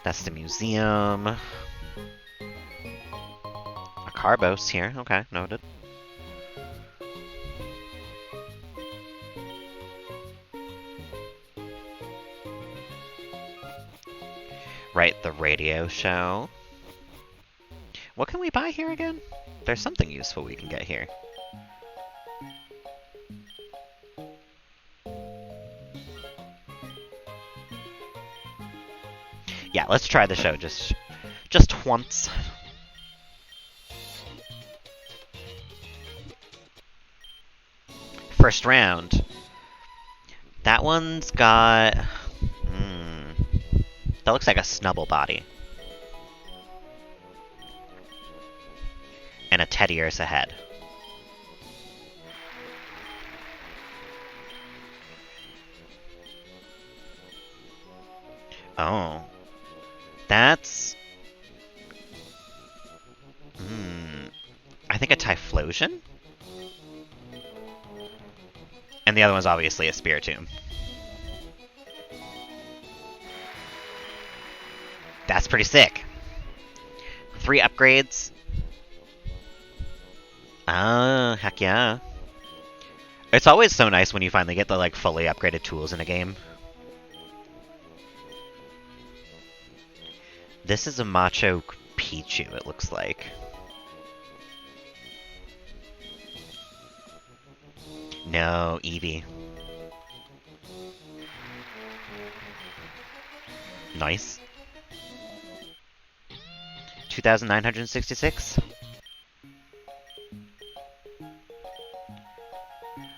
That's the museum. A Carbos here. Okay, noted. Right, the radio show. What can we buy here again? There's something useful we can get here. Yeah, let's try the show just once. First round. That one's got... that looks like a Snubble body. And a Teddiursa head. Oh. That's... I think a Typhlosion? And the other one's obviously a Spiritomb. That's pretty sick. 3 upgrades. Ah, heck yeah. It's always so nice when you finally get the, like, fully upgraded tools in a game. This is a Macho Pichu, it looks like. No, Eevee. Nice. 2,966?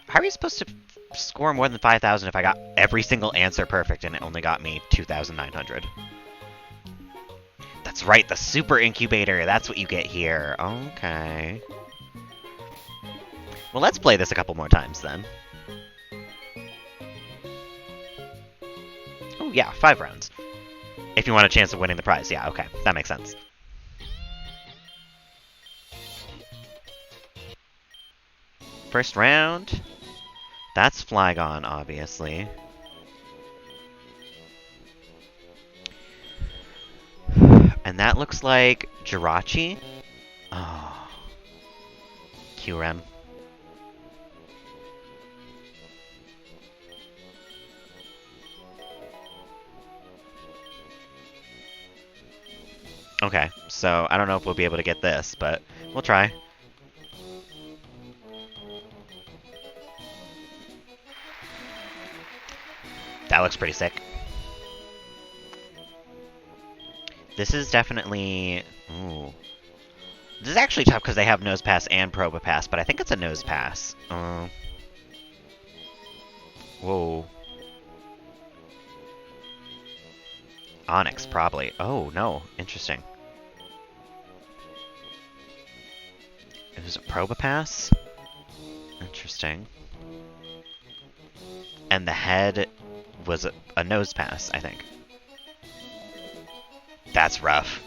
How are you supposed to score more than 5,000 if I got every single answer perfect and it only got me 2,900? That's right, the Super Incubator. That's what you get here. Okay. Well, let's play this a couple more times then. Oh, yeah, 5 rounds. If you want a chance of winning the prize. Yeah, okay. That makes sense. First round. That's Flygon, obviously. And that looks like Jirachi. Oh. Kyurem. Okay, so I don't know if we'll be able to get this, but we'll try. That looks pretty sick. This is definitely... Ooh. This is actually tough because they have Nose Pass and Probopass, but I think it's a Nose Pass. Whoa. Onyx, probably. Oh, no. Interesting. It was a Probopass? Interesting. And the head was a Nose Pass, I think. That's rough.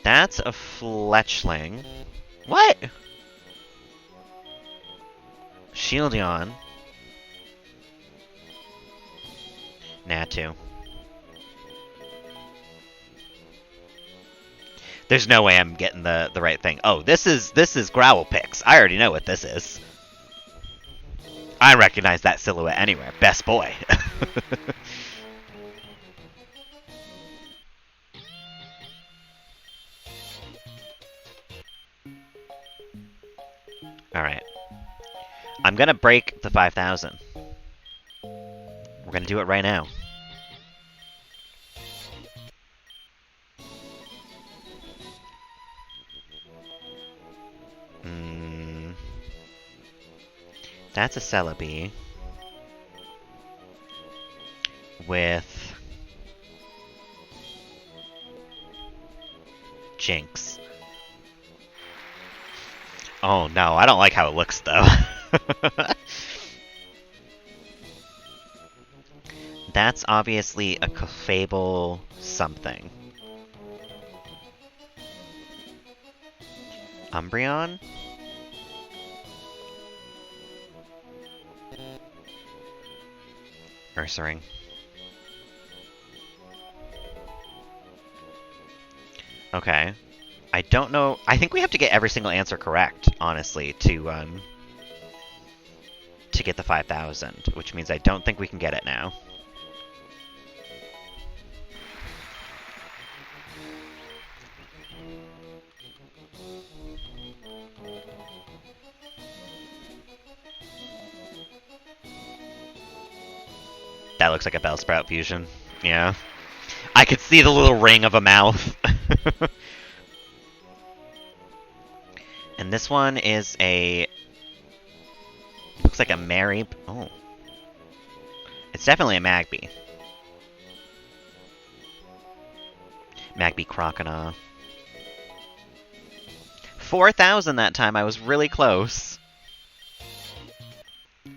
That's a Fletchling. What? Shieldon. Natu. There's no way I'm getting the right thing. Oh, this is Growlpix. I already know what this is. I recognize that silhouette anywhere. Best boy. Alright. I'm gonna break the 5,000. We're gonna do it right now. That's a Celebi. With... Jinx. Oh no, I don't like how it looks though. That's obviously a Clefable something. Umbreon? Ursaring. Okay. I don't know. I think we have to get every single answer correct, honestly, to get the 5,000, which means I don't think we can get it now. That looks like a Bellsprout fusion. Yeah. I could see the little ring of a mouth. And this one is a... Looks like a Mary... Oh. It's definitely a Magby. Magby Croconaw. 4,000 that time. I was really close.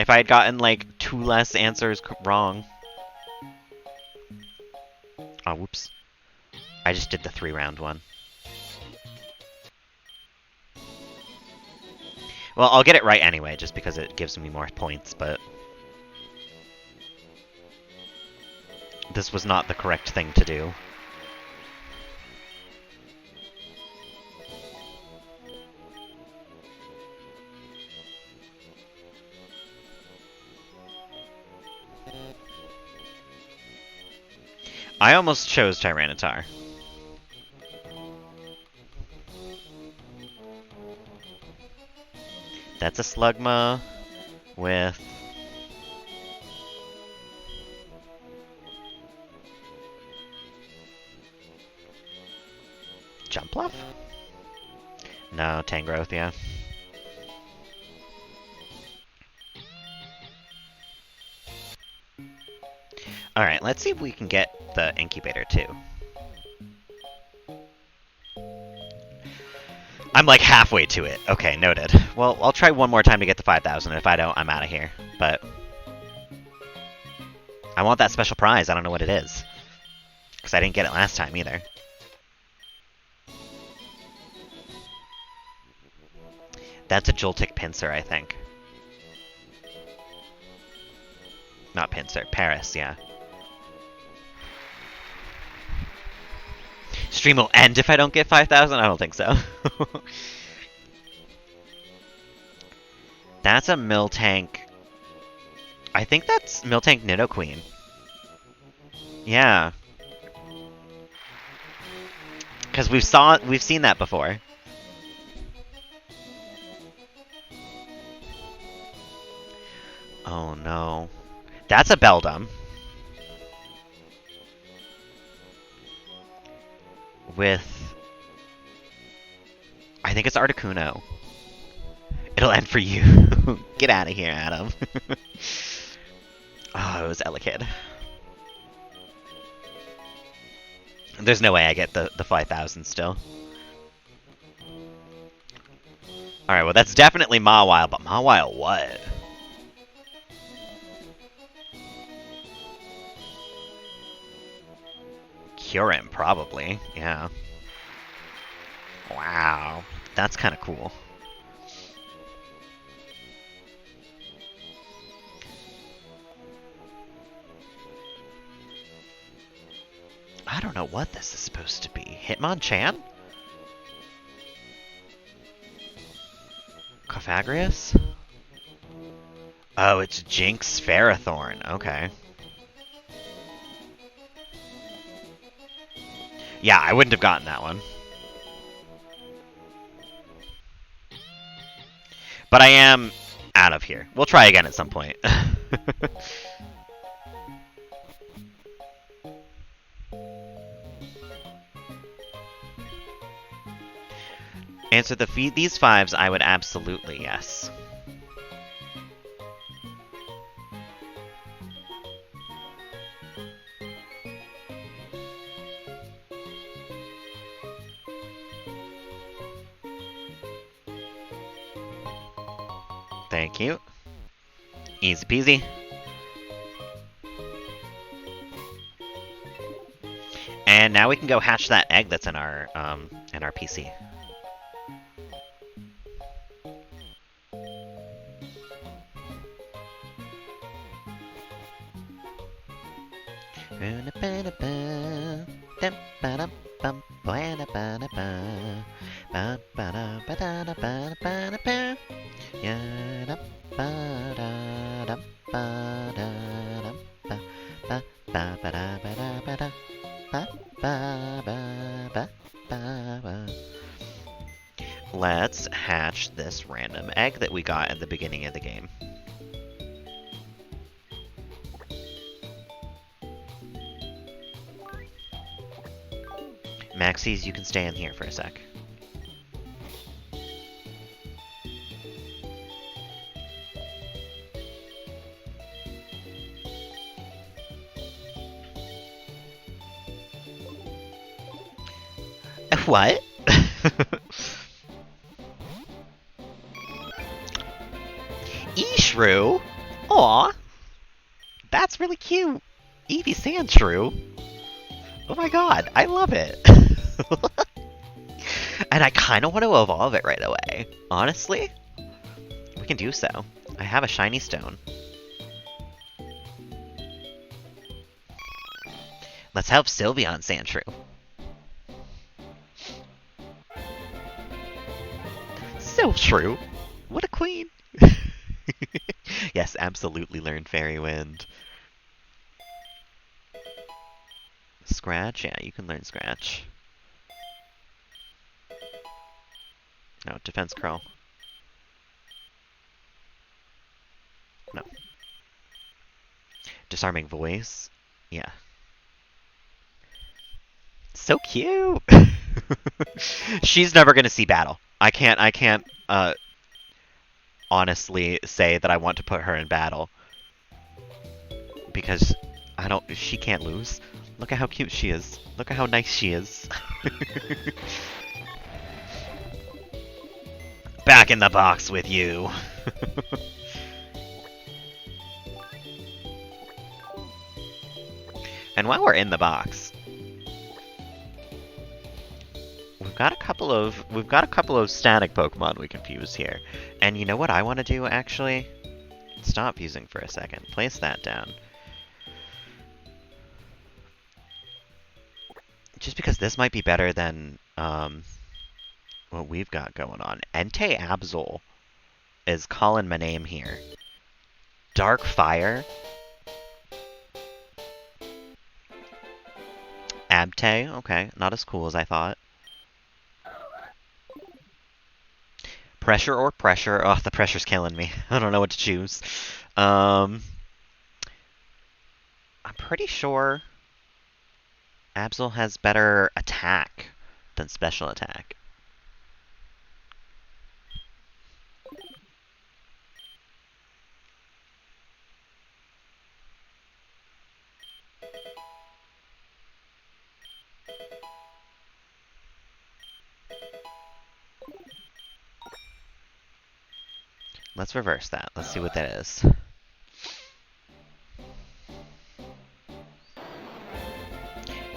If I had gotten, like, 2 less answers wrong. Oh, whoops. I just did the 3-round one. Well, I'll get it right anyway, just because it gives me more points, but... This was not the correct thing to do. I almost chose Tyranitar. That's a Slugma with... Jumpluff? No, Tangrowth, yeah. Alright, let's see if we can get the incubator too. I'm like halfway to it. Okay, noted. Well, I'll try one more time to get the 5,000. If I don't, I'm out of here. But I want that special prize. I don't know what it is. Because I didn't get it last time either. That's a Joltik Pinsir, I think. Not Pinsir. Paris, yeah. Stream will end if I don't get 5,000? I don't think so. That's a Miltank. I think that's Miltank Nidoqueen. Yeah. Because we've seen that before. Oh no. That's a Beldum. With... I think it's Articuno. It'll end for you. Get out of here, Adam. Oh, it was Elekid. There's no way I get the 5,000 still. Alright, well that's definitely Mawile, but Mawile what? Kyurem, probably. Yeah. Wow, that's kind of cool. I don't know what this is supposed to be. Hitmonchan? Cofagrius? Oh, it's Jinx Ferrothorn. Okay. Yeah, I wouldn't have gotten that one. But I am out of here. We'll try again at some point. Answer these fives, I would absolutely yes. Thank you. Easy peasy. And now we can go hatch that egg that's in our PC. Let's hatch this random egg that we got at the beginning of the game. Maxie's, you can stay in here for a sec. What? Eeshrew? Aw. That's really cute. Eevee Sandshrew. Oh my god, I love it. And I kind of want to evolve it right away. Honestly, we can do so. I have a shiny stone. Let's help Sylveon Sandshrew. Sylshrew? What a queen! Yes, absolutely learn Fairy Wind. Scratch? Yeah, you can learn Scratch. No, Defense Curl. No. Disarming Voice? Yeah. So cute! She's never gonna see battle. I can't honestly say that I want to put her in battle. Because she can't lose. Look at how cute she is. Look at how nice she is. Back in the box with you. And while we're in the box, we've got a couple of static Pokemon we can fuse here. And you know what I want to do actually? Stop fusing for a second. Place that down. Just because this might be better than what we've got going on. Entei Absol is calling my name here. Dark Fire. Abtei, okay, not as cool as I thought. Pressure or pressure? Oh, the pressure's killing me. I don't know what to choose. I'm pretty sure Absol has better attack than special attack. Let's reverse that. Let's see what that is.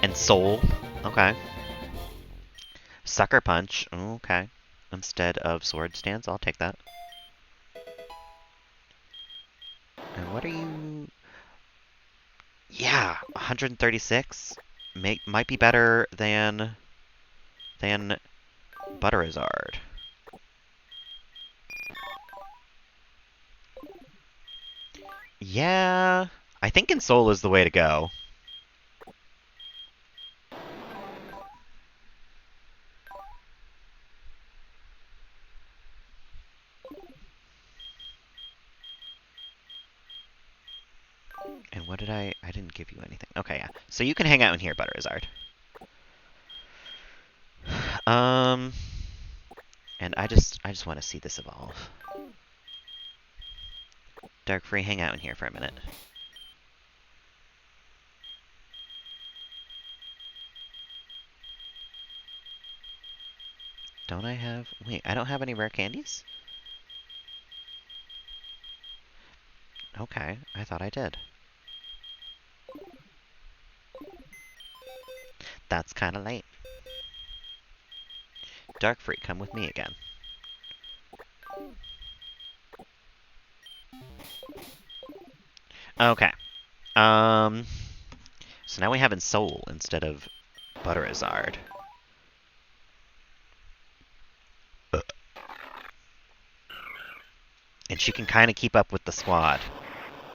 And Soul. Okay. Sucker Punch. Okay. Instead of Sword Stance, I'll take that. And what are you... Yeah, 136 might be better than Butterizard. Yeah, I think Insole is the way to go. And what did I didn't give you anything. Okay, yeah. So you can hang out in here, Butterizard. And I just want to see this evolve. Darkfree, hang out in here for a minute. Don't I have... Wait, I don't have any rare candies? Okay, I thought I did. That's kind of late. Darkfree, come with me again. Okay. So now we have Insole instead of Butterizard. And she can kind of keep up with the squad,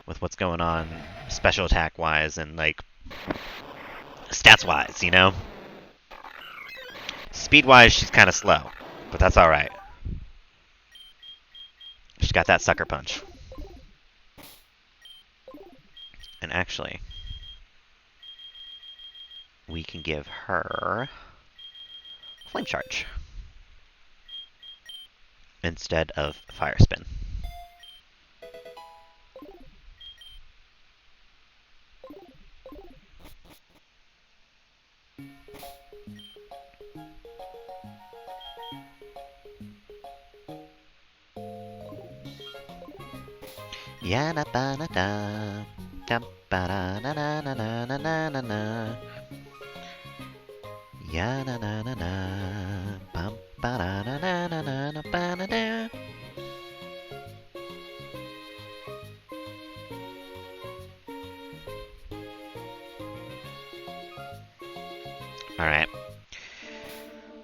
with what's going on special attack-wise and, like, stats-wise, you know? Speed-wise, she's kind of slow, but that's alright. She's got that Sucker Punch. And actually, we can give her Flame Charge instead of Fire Spin. Ya na ba na da, dum ba da na na na na na na na na. Ya na na na na, bum ba da na na na na na ba na da. Alright.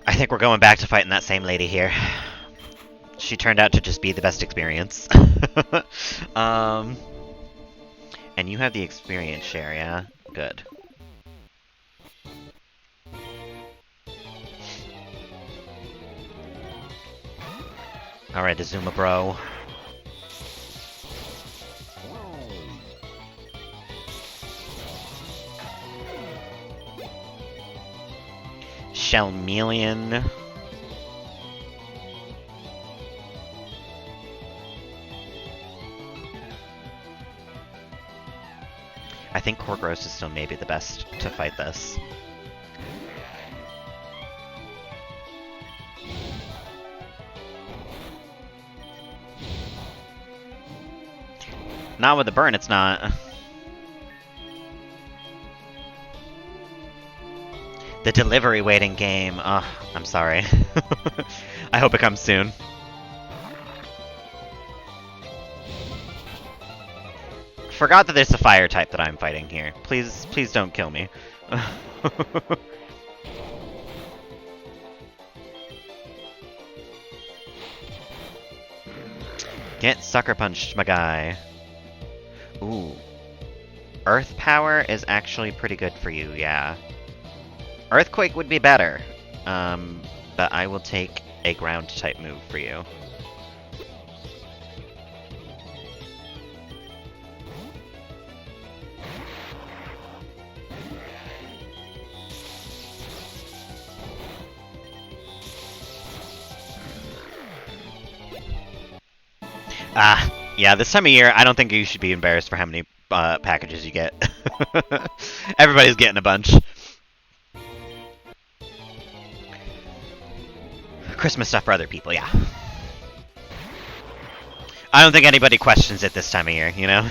I think we're going back to fighting that same lady here. She turned out to just be the best experience. And you have the experience share, yeah? Good. Alright, Azuma bro. Shelmeleon. I think Corgross is still maybe the best to fight this. Not with the burn, it's not. The delivery waiting game. Oh, I'm sorry. I hope it comes soon. Forgot that there's a fire type that I'm fighting here. Please, please don't kill me. Get sucker punched, my guy. Ooh. Earth power is actually pretty good for you, yeah. Earthquake would be better. But I will take a ground type move for you. Yeah, this time of year, I don't think you should be embarrassed for how many packages you get. Everybody's getting a bunch. Christmas stuff for other people, yeah. I don't think anybody questions it this time of year, you know?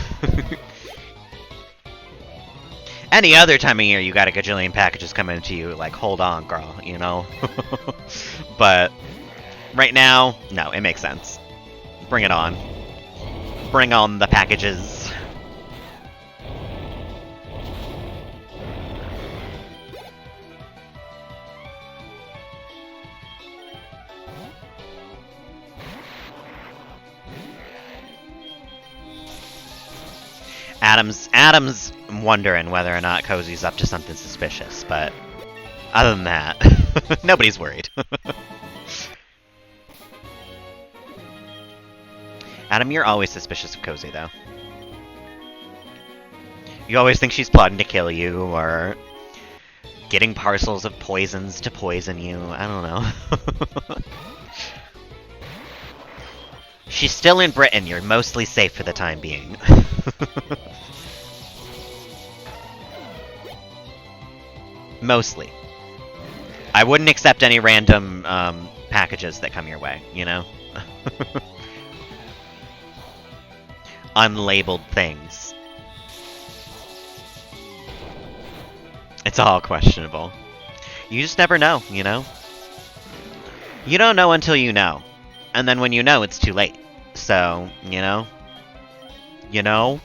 Any other time of year, you got a gajillion packages coming to you, like, hold on, girl, you know? But right now, no, it makes sense. Bring it on. Bring on the packages. Adam's wondering whether or not Cozy's up to something suspicious, but other than that, nobody's worried. Adam, you're always suspicious of Cozy, though. You always think she's plotting to kill you, or getting parcels of poisons to poison you. I don't know. She's still in Britain. You're mostly safe for the time being. Mostly. I wouldn't accept any random packages that come your way, you know? Unlabeled things. It's all questionable. You just never know, you know? You don't know until you know. And then when you know, it's too late. So, you know? You know?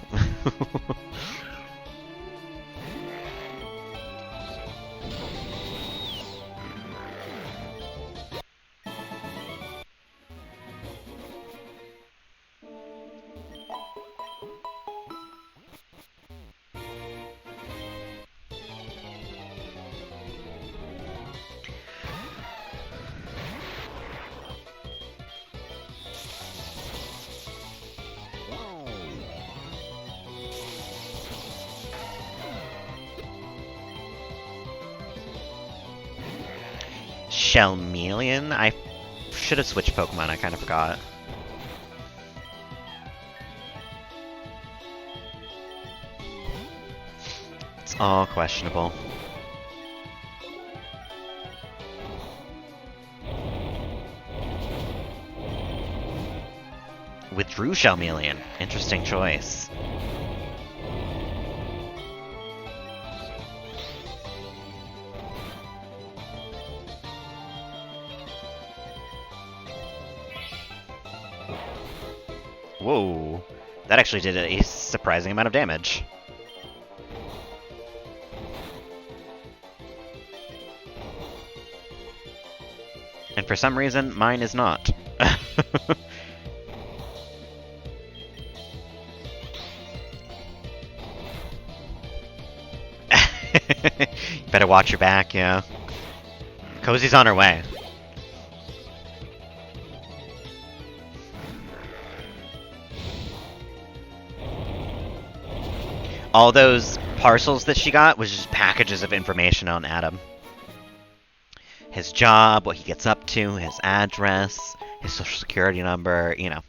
Shelmeleon? I should have switched Pokemon, I kind of forgot. It's all questionable. Withdrew Shelmeleon. Interesting choice. Whoa. That actually did a surprising amount of damage. And for some reason, mine is not. You better watch your back, yeah. Cozy's on her way. All those parcels that she got was just packages of information on Adam. His job, what he gets up to, his address, his social security number, you know.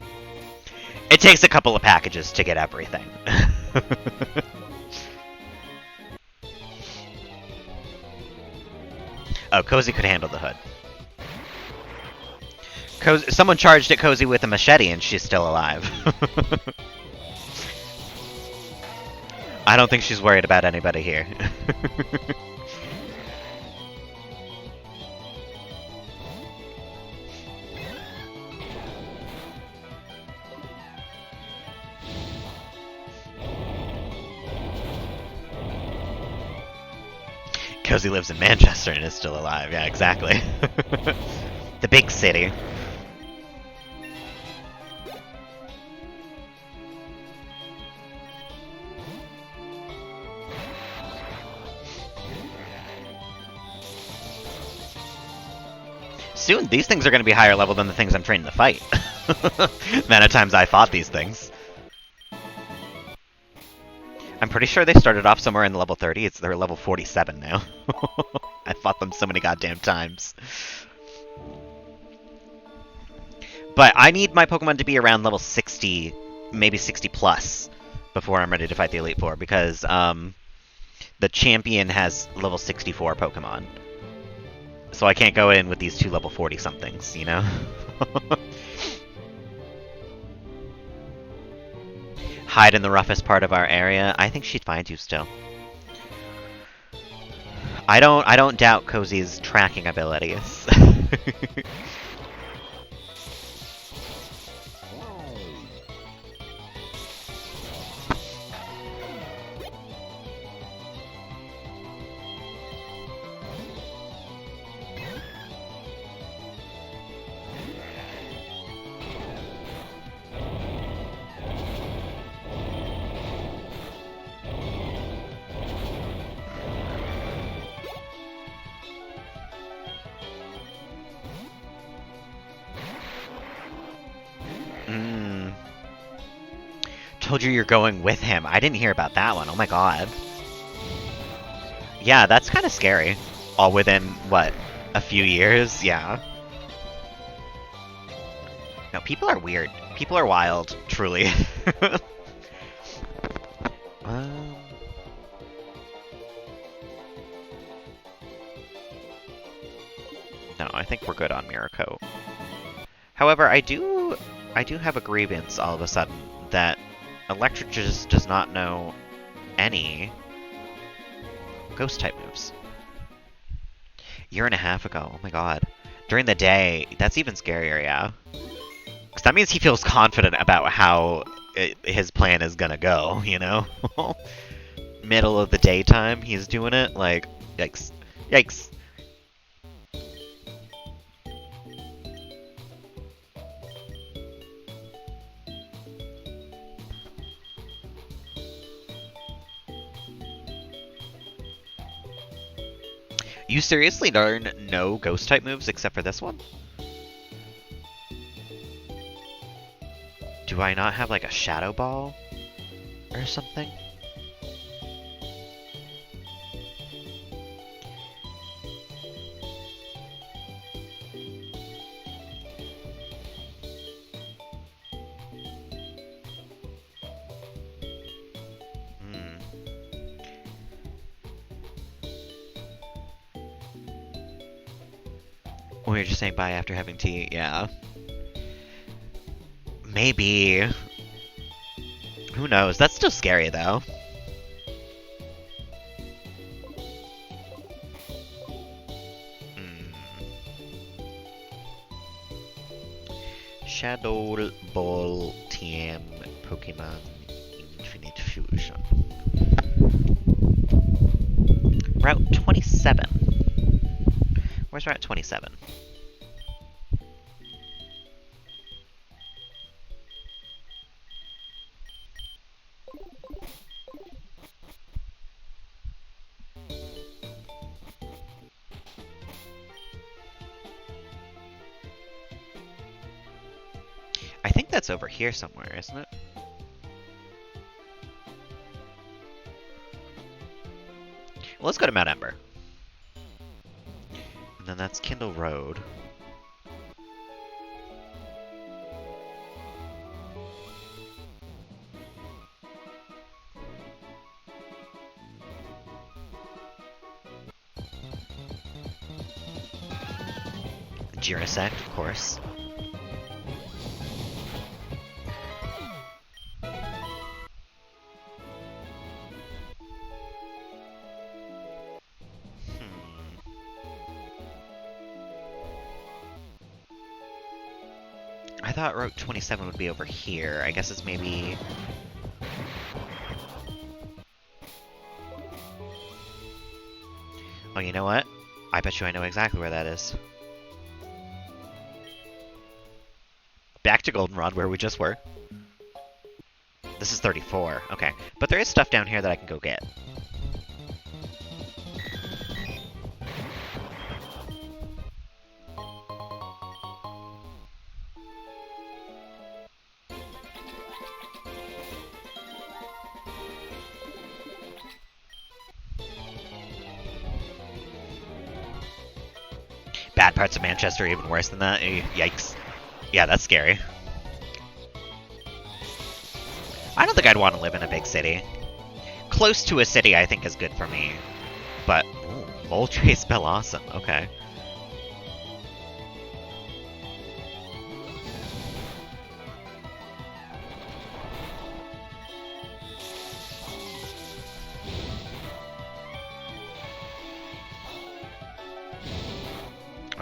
It takes a couple of packages to get everything. Oh, Cozy could handle the hood. Someone charged at Cozy with a machete and she's still alive. I don't think she's worried about anybody here. Cozy lives in Manchester and is still alive. Yeah, exactly. The big city. Soon, these things are going to be higher level than the things I'm training to fight. The amount of times I fought these things. I'm pretty sure they started off somewhere in level 30. They're level 47 now. I fought them so many goddamn times. But I need my Pokemon to be around level 60, maybe 60 plus, before I'm ready to fight the Elite Four, because the champion has level 64 Pokemon. So I can't go in with these two level 40-somethings, you know? Hide in the roughest part of our area. I think she'd find you still. I don't doubt Cozy's tracking abilities. Told you you're going with him. I didn't hear about that one. Oh my god. Yeah, that's kind of scary. All within, what, a few years? Yeah. No, people are weird. People are wild, truly. um... No, I think we're good on Mirako. However, I do have a grievance all of a sudden that Electric just does not know any Ghost-type moves. Year and a half ago, oh my god. During the day, that's even scarier, yeah. Because that means he feels confident about how his plan is gonna go, you know? Middle of the daytime, he's doing it, like, yikes. Yikes. You seriously learn no Ghost-type moves except for this one? Do I not have, like, a Shadow Ball? Or something? We were just saying bye after having tea, yeah. Maybe. Who knows? That's still scary, though. Shadow Ball TM Pokemon Infinite Fusion. Route 27. Where's Route 27? I think that's over here somewhere, isn't it? Well, let's go to Mount Ember. And then that's Kindle Road. Girasect, of course. I thought Route 27 would be over here. I guess it's maybe... Oh, you know what? I bet you I know exactly where that is. Back to Goldenrod, where we just were. This is 34. Okay. But there is stuff down here that I can go get. Bad parts of Manchester are even worse than that. Yikes. Yeah, that's scary. I don't think I'd want to live in a big city. Close to a city, I think, is good for me. But, ooh, Moltres Bellossom, okay.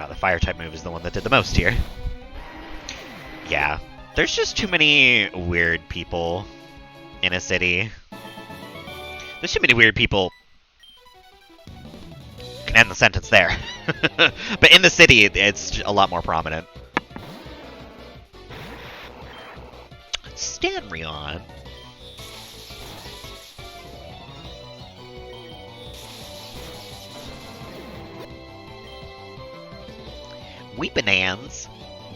the fire-type move is the one that did the most here. Yeah. There's just too many weird people in a city. There's too many weird people. Can end the sentence there. But in the city, it's a lot more prominent. Stanrion. Weepinans.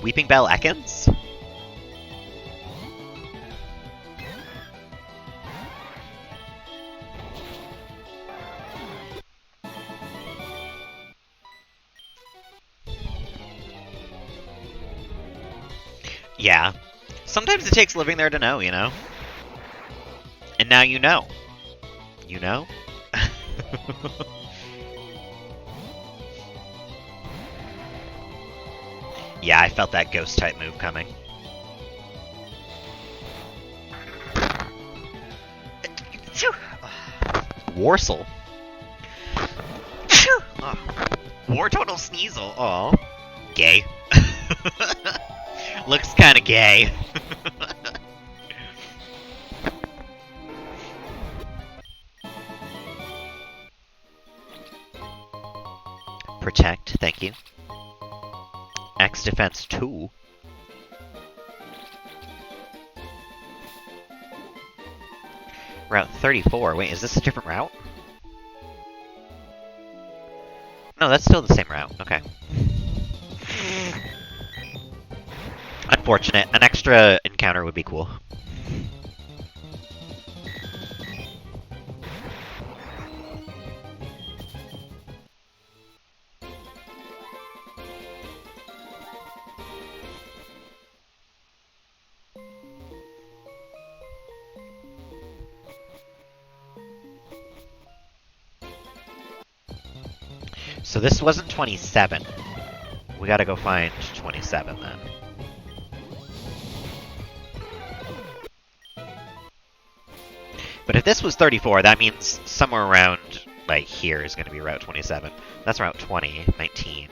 Weeping Bell Ekans? Yeah. Sometimes it takes living there to know, you know? And now you know. You know? Yeah, I felt that ghost-type move coming. Warcel. War Total Sneasel. Aw. Gay. Looks kinda gay. Protect, thank you. X Defense 2. Route 34. Wait, is this a different route? No, that's still the same route. Okay. Unfortunate. An extra encounter would be cool. So this wasn't 27. We gotta go find 27 then. But if this was 34, that means somewhere around, like, here is gonna be Route 27. That's Route 20, 19.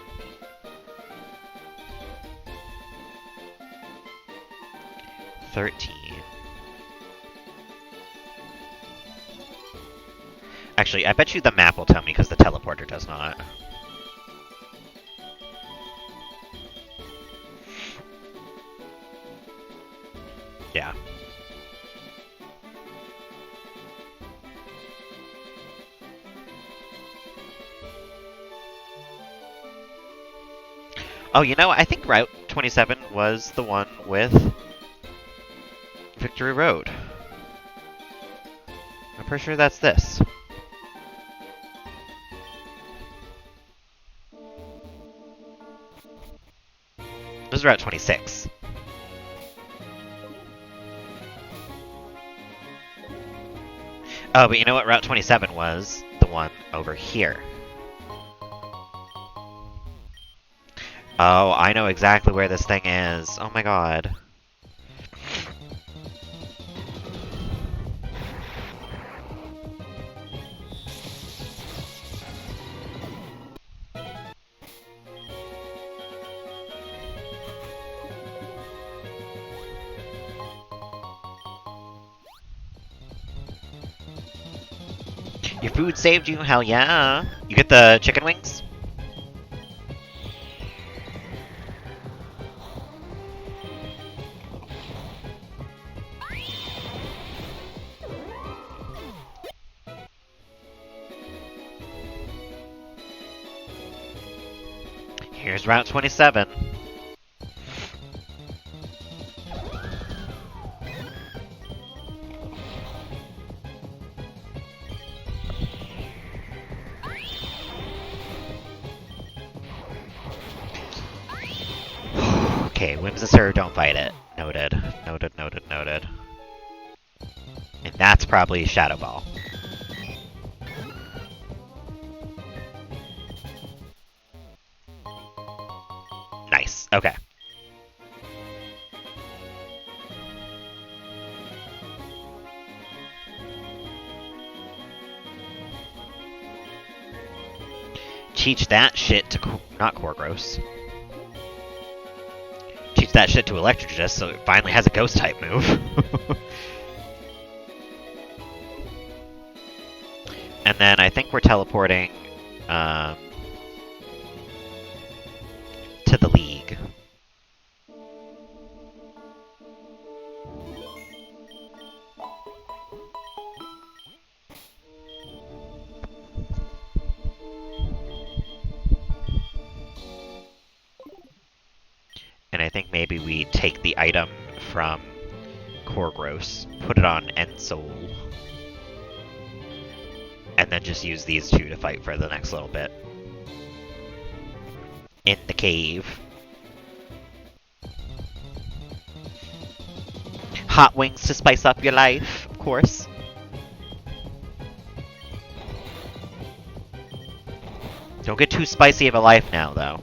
Actually, I bet you the map will tell me because the teleporter does not. Yeah. Oh, you know, I think Route 27 was the one with Victory Road. I'm pretty sure that's this. This is Route 26. Oh, but you know what Route 27 was? The one over here. Oh, I know exactly where this thing is. Oh my god. Your food saved you? Hell yeah. You get the chicken wings? Here's Route 27. Okay, Whimsicr, don't fight it. Noted. Noted, noted, noted. And that's probably Shadow Ball. Nice, okay. Teach that shit to not Korgros. Teach that shit to Electrogus so it finally has a ghost type move. And then I think we're teleporting to the League. And I think maybe we take the item from Korgros, put it on Ensoul, and then just use these two to fight for the next little bit. In the cave. Hot wings to spice up your life, of course. Don't get too spicy of a life now, though.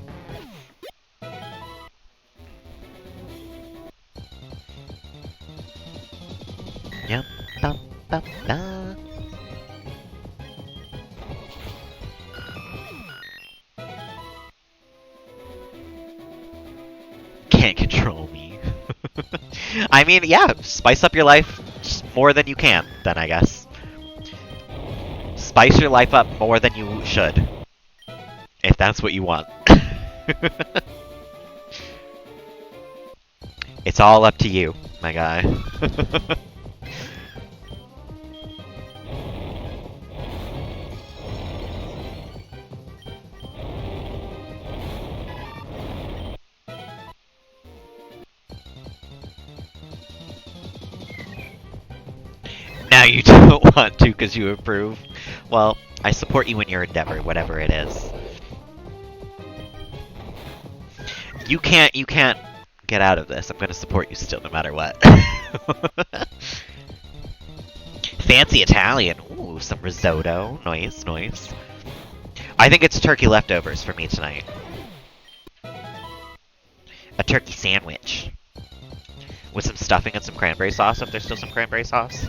Yum, bum, bum, bum. Can't control me. I mean, yeah, spice up your life more than you can, then, I guess. Spice your life up more than you should. If that's what you want. It's all up to you, my guy. Now you don't want to because you approve. Well, I support you in your endeavor, whatever it is. You can't get out of this. I'm gonna support you still, no matter what. Fancy Italian. Ooh, some risotto. Nice, nice. I think it's turkey leftovers for me tonight. A turkey sandwich. With some stuffing and some cranberry sauce, if there's still some cranberry sauce.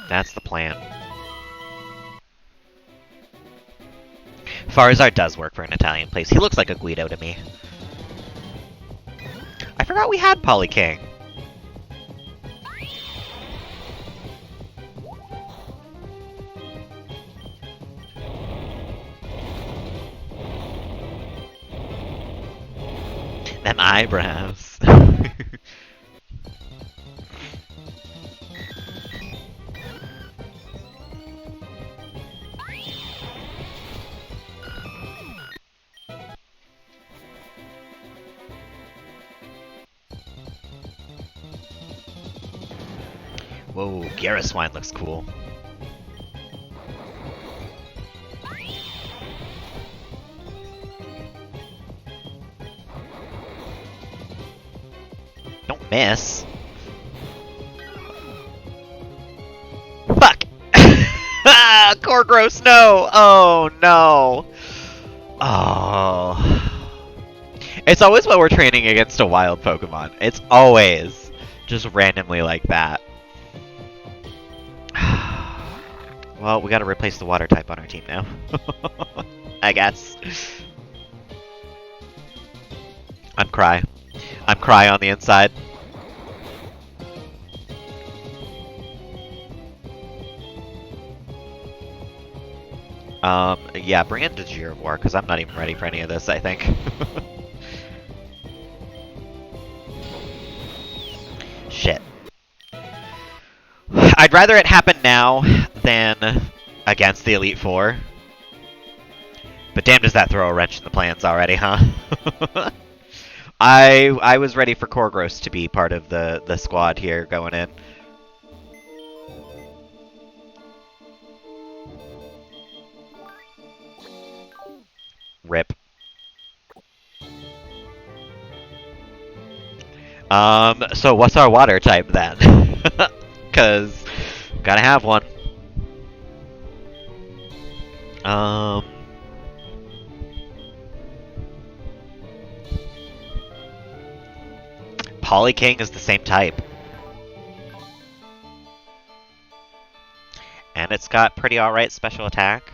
That's the plan. Farazar does work for an Italian place. He looks like a Guido to me. I forgot we had Polyking. Them eyebrows. Whoa, Garruswine looks cool. Don't miss. Fuck! Korgros, no! Oh, no! Oh. It's always when we're training against a wild Pokemon. It's always just randomly like that. Well, we gotta replace the water type on our team now. I guess. I'm Cry. I'm Cry on the inside. Yeah, bring in Digirwar, because I'm not even ready for any of this, I think. Shit. I'd rather it happen now than against the Elite Four. But damn, does that throw a wrench in the plans already, huh? I was ready for Korgros to be part of the squad here going in. Rip. So what's our water type then? Cause gotta have one. Polyking is the same type. and it's got pretty alright special attack.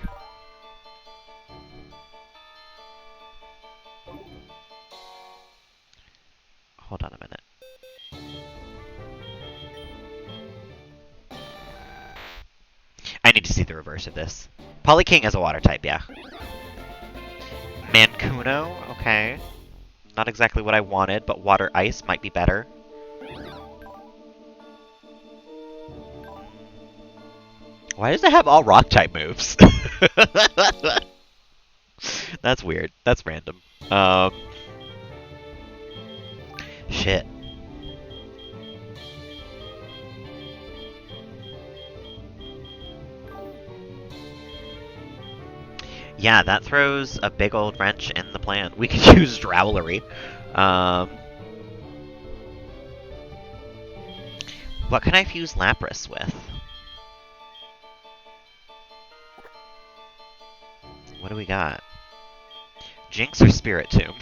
Hold on a minute. I need to see the reverse of this. Polyking is a water type, yeah. Mancuno, okay. Not exactly what I wanted, but water ice might be better. Why does it have all rock type moves? That's weird. That's random. Shit. Yeah, that throws a big old wrench in the plan. We could use Drowlery. What can I fuse Lapras with? What do we got? Jinx or Spirit Tomb?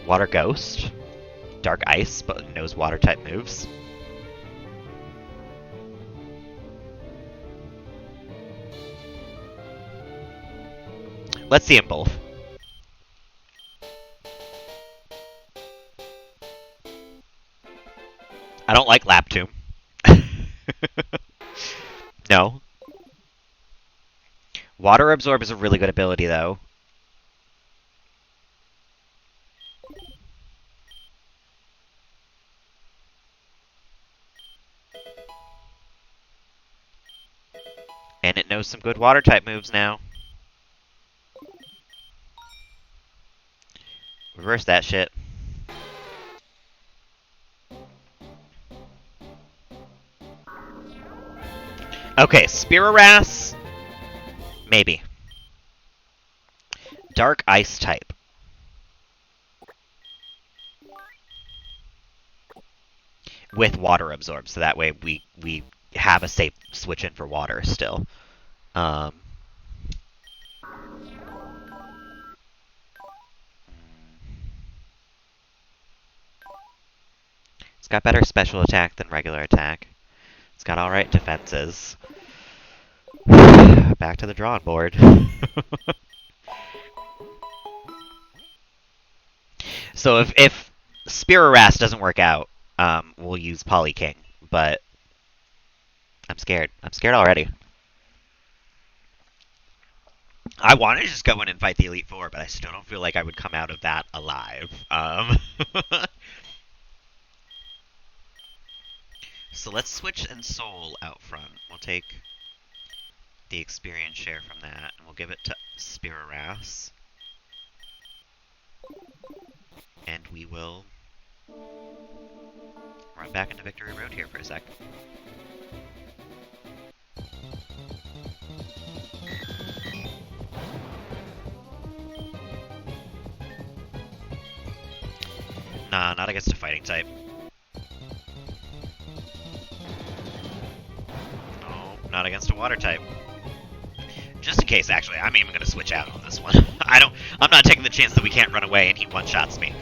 Water Ghost? Dark Ice, but knows water type moves. Let's see them both. I don't like Lap Tomb. No. Water Absorb is a really good ability, though. And it knows some good water type moves now. Reverse that shit. Okay, Spiraras. Maybe. Dark Ice type. With Water Absorb, so that way we have a safe switch in for water still. It's got better special attack than regular attack. It's got alright defenses. Back to the drawing board. So if Spiraras doesn't work out, we'll use Polyking, but I'm scared. I'm scared already. I want to just go in and fight the Elite Four, but I still don't feel like I would come out of that alive. So let's switch and Soul out front. We'll take the experience share from that, and we'll give it to Spiraras. And we will run back into Victory Road here for a sec. Nah, not against a fighting type. No, not against a water type. Just in case, actually, I'm even gonna switch out on this one. I'm not taking the chance that we can't run away and he one-shots me.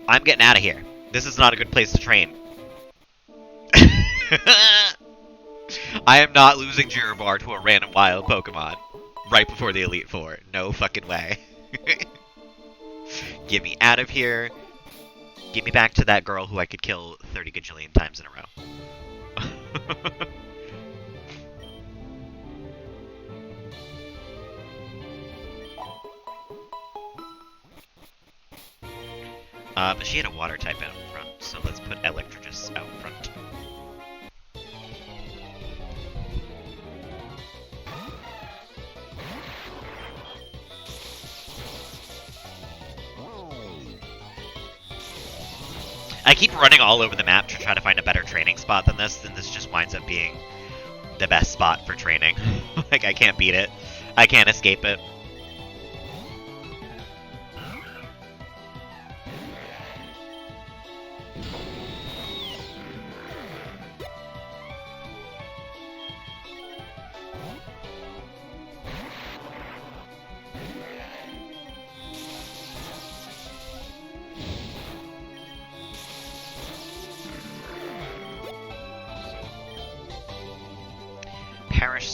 I'm getting out of here. This is not a good place to train. I am not losing Jirubar to a random wild Pokemon right before the Elite Four. No fucking way. Get me out of here. Get me back to that girl who I could kill 30 gajillion times in a row. But she had a water type out front, so let's put Electrogus out front. I keep running all over the map to try to find a better training spot than this, and this just winds up being the best spot for training. Like, I can't beat it. I can't escape it.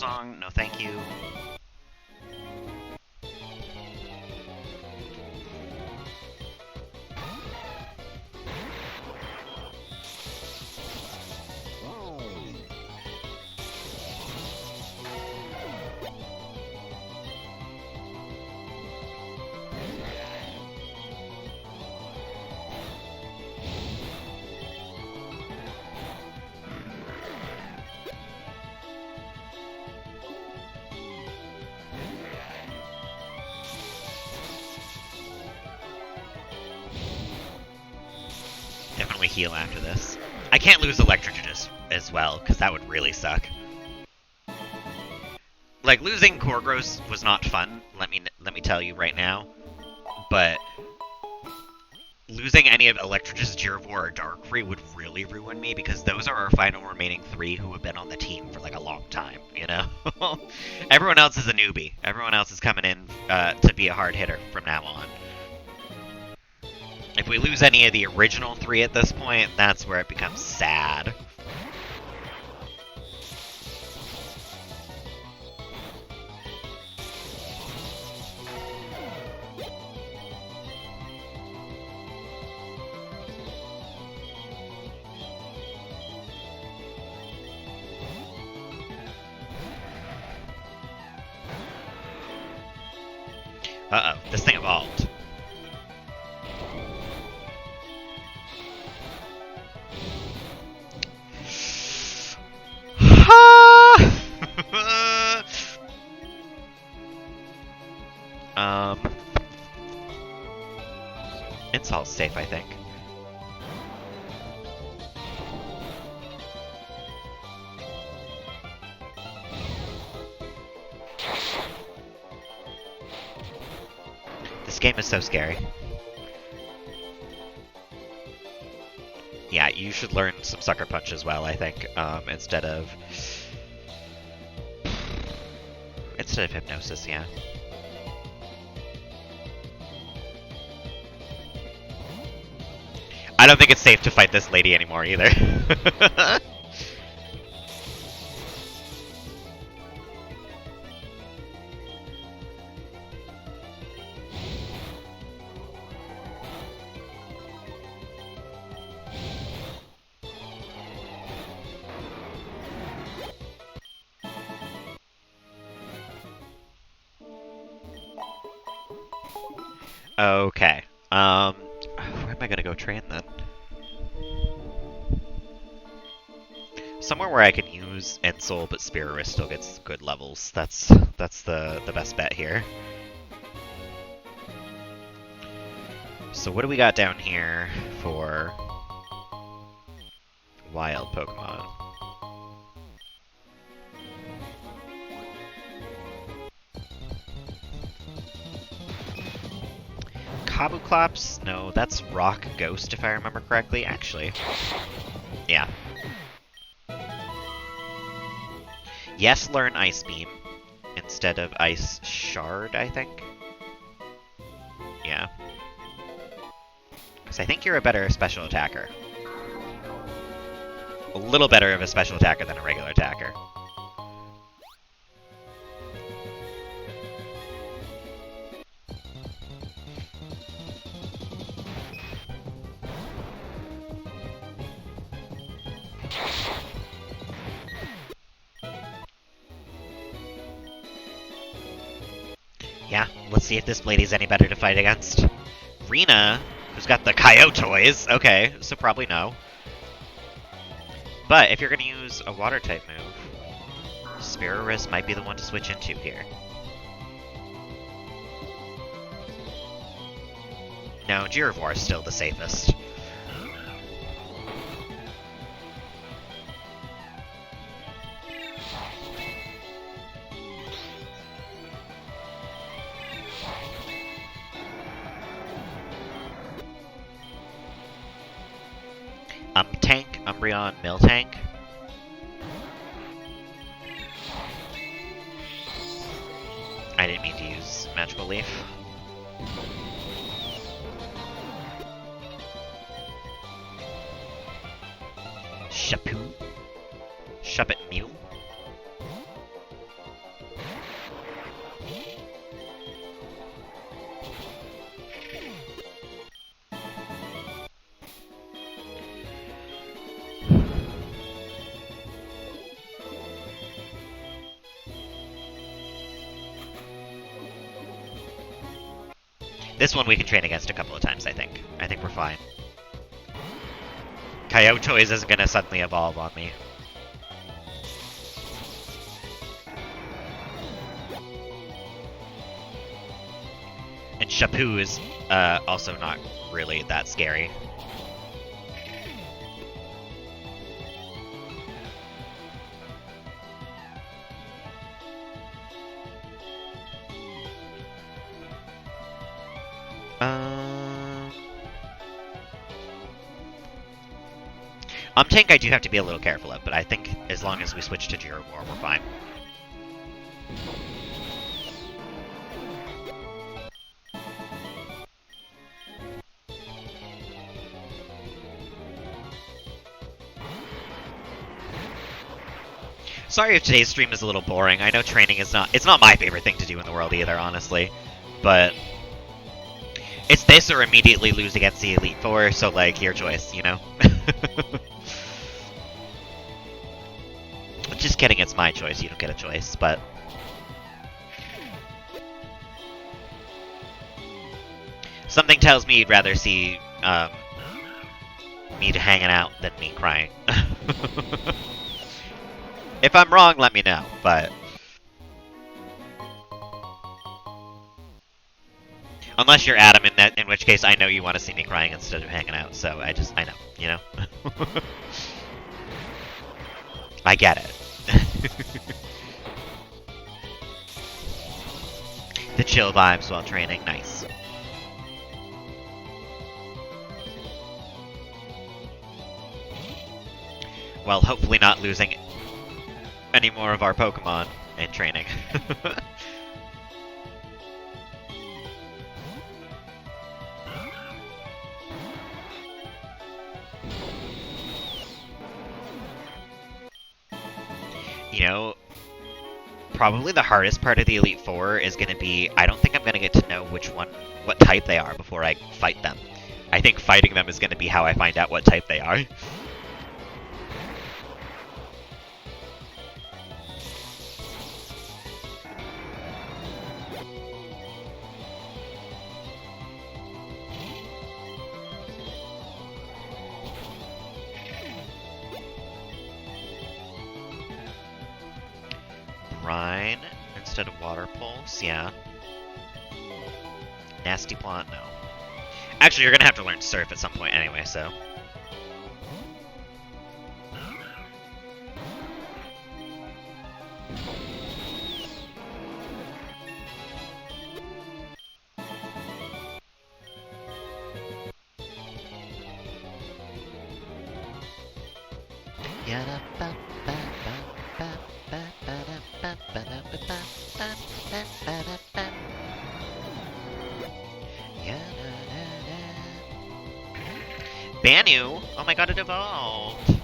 Song, no thank you. Definitely heal after this. I can't lose Electrogen as well, because that would really suck. Like, losing Korgros was not fun, let me tell you right now. But losing any of Electrogen's Girivor or Darkrai would really ruin me, because those are our final remaining 3 who have been on the team for like a long time, you know? Everyone else is a newbie. Everyone else is coming in to be a hard hitter from now on. If we lose any of the original 3 at this point, that's where it becomes sad. Uh-oh, this thing evolved. Insult's safe, I think. This game is so scary. Yeah, you should learn some Sucker Punch as well, I think, instead of Hypnosis, yeah. I don't think it's safe to fight this lady anymore either. Okay. Where am I gonna go train then? Somewhere where I can use Ensol, but Spiriris still gets good levels. That's the best bet here. So what do we got down here for wild Pokemon? Kabuclops? No, that's Rock Ghost if I remember correctly, actually. Yeah. Yes, learn Ice Beam instead of Ice Shard, I think. Yeah. Because I think you're a better special attacker. A little better of a special attacker than a regular attacker. Yeah, let's see if this lady's any better to fight against. Rena, who's got the Kyotoys. Okay, so probably no. But if you're going to use a Water-type move, Spiriris might be the one to switch into here. No, Girivor is still the safest. Tank, Umbreon, Miltank. I didn't mean to use Magical Leaf. Shuppet Mew. This one we can train against a couple of times, I think. I think we're fine. Kyotoys isn't gonna suddenly evolve on me. And Shapu is also not really that scary. Tank I do have to be a little careful of, but I think as long as we switch to Girivor, we're fine. Sorry if today's stream is a little boring. I know training is it's not my favorite thing to do in the world either, honestly. But it's this or immediately lose against the Elite Four, so like, your choice, you know? Just kidding, it's my choice, you don't get a choice, but... Something tells me you'd rather see, me hanging out than me crying. If I'm wrong, let me know, but... Unless you're Adam, in which case I know you want to see me crying instead of hanging out, so I know, you know? I get it. The chill vibes while training, nice. Well, hopefully not losing any more of our Pokemon in training. You know, probably the hardest part of the Elite Four is going to be, I don't think I'm going to get to know what type they are before I fight them. I think fighting them is going to be how I find out what type they are. Brine instead of Water Pulse, yeah. Nasty Plant, no. Actually, you're gonna have to learn Surf at some point anyway, so... Banu? Oh my god, it evolved!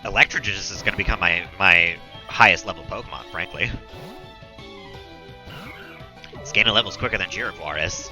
Electrogeist is going to become my highest level Pokemon, frankly. It's gaining levels quicker than Girivor is.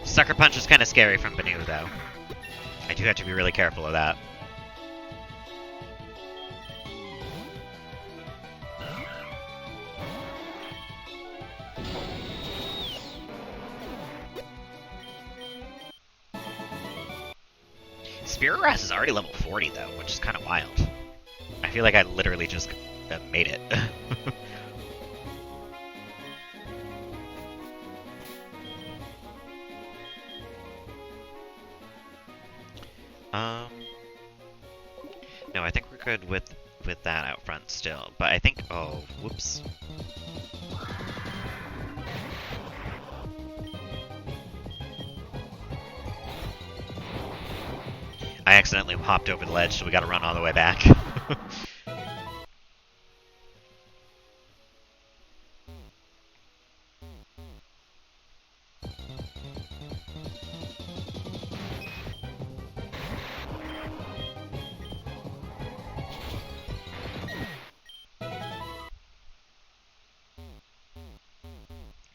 Sucker Punch is kind of scary from Banu, though. I do have to be really careful of that. Spearograss is already level 40 though, which is kind of wild. I feel like I literally just made it. No, I think we're good with that out front still, but I think, oh, whoops. I accidentally hopped over the ledge, so we gotta run all the way back.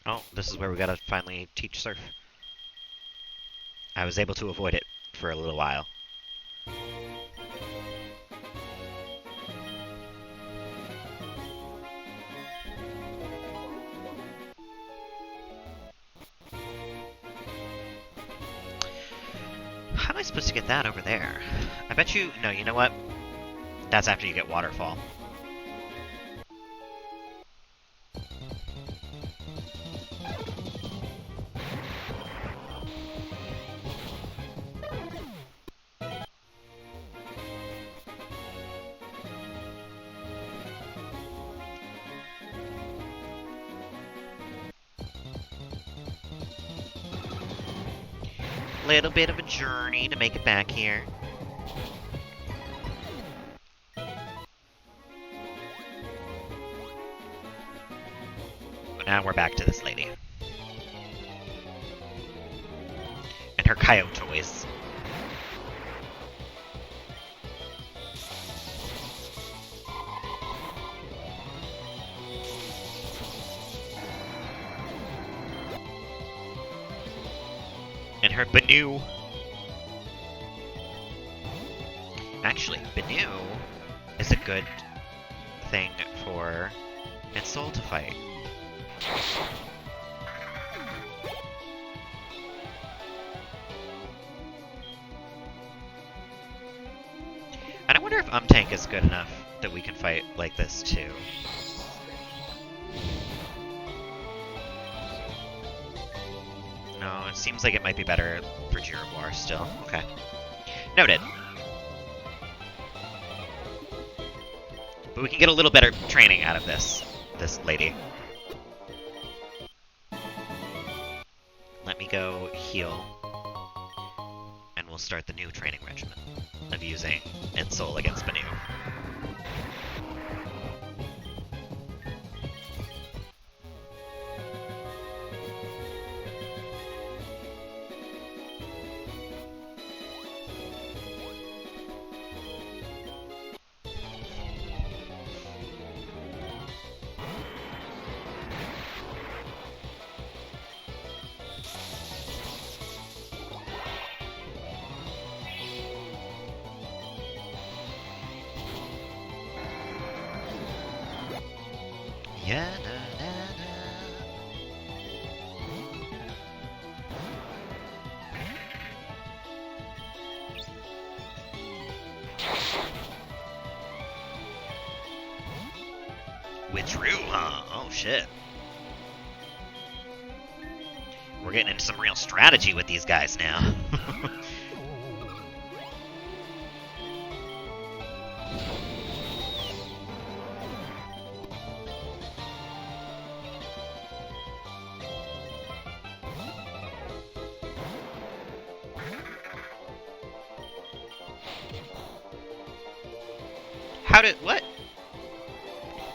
Oh, this is where we gotta finally teach Surf. I was able to avoid it for a little while. How am I supposed to get that over there? I bet you... No, you know what? That's after you get Waterfall. Little bit of a journey to make it back here. But now we're back to this lady. And her coyote toys. And her Banu. Actually, Banu is a good thing for Ensol to fight. And I wonder if Tank is good enough that we can fight like this too. No, it seems like it might be better for Jiravor still. Okay. Noted. But we can get a little better training out of this lady. Let me go heal. And we'll start the new training regimen of using Ensol against Banu. Yeah, na, na, na. Withdrew, huh? Oh shit. We're getting into some real strategy with these guys now. What?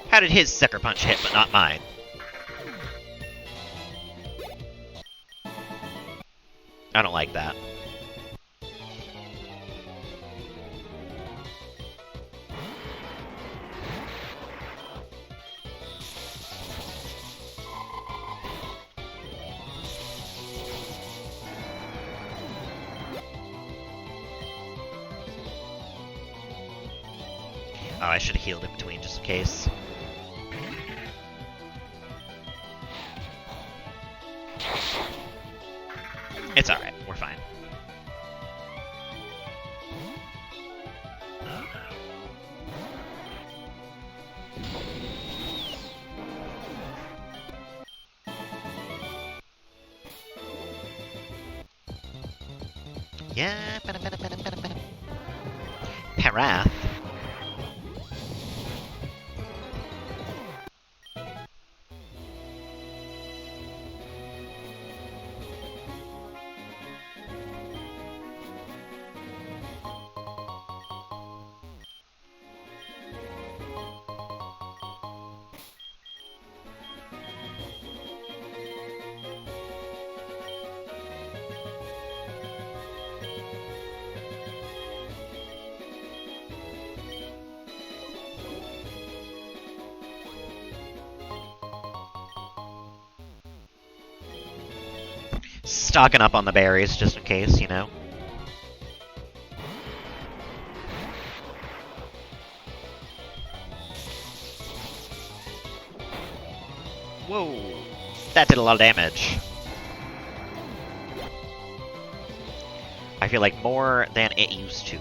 How did his sucker punch hit, but not mine? I don't like that. Oh, I should have healed in between just in case. It's alright, we're fine. Yeah, Parath. Stocking up on the berries just in case, you know. Whoa, that did a lot of damage. I feel like more than it used to.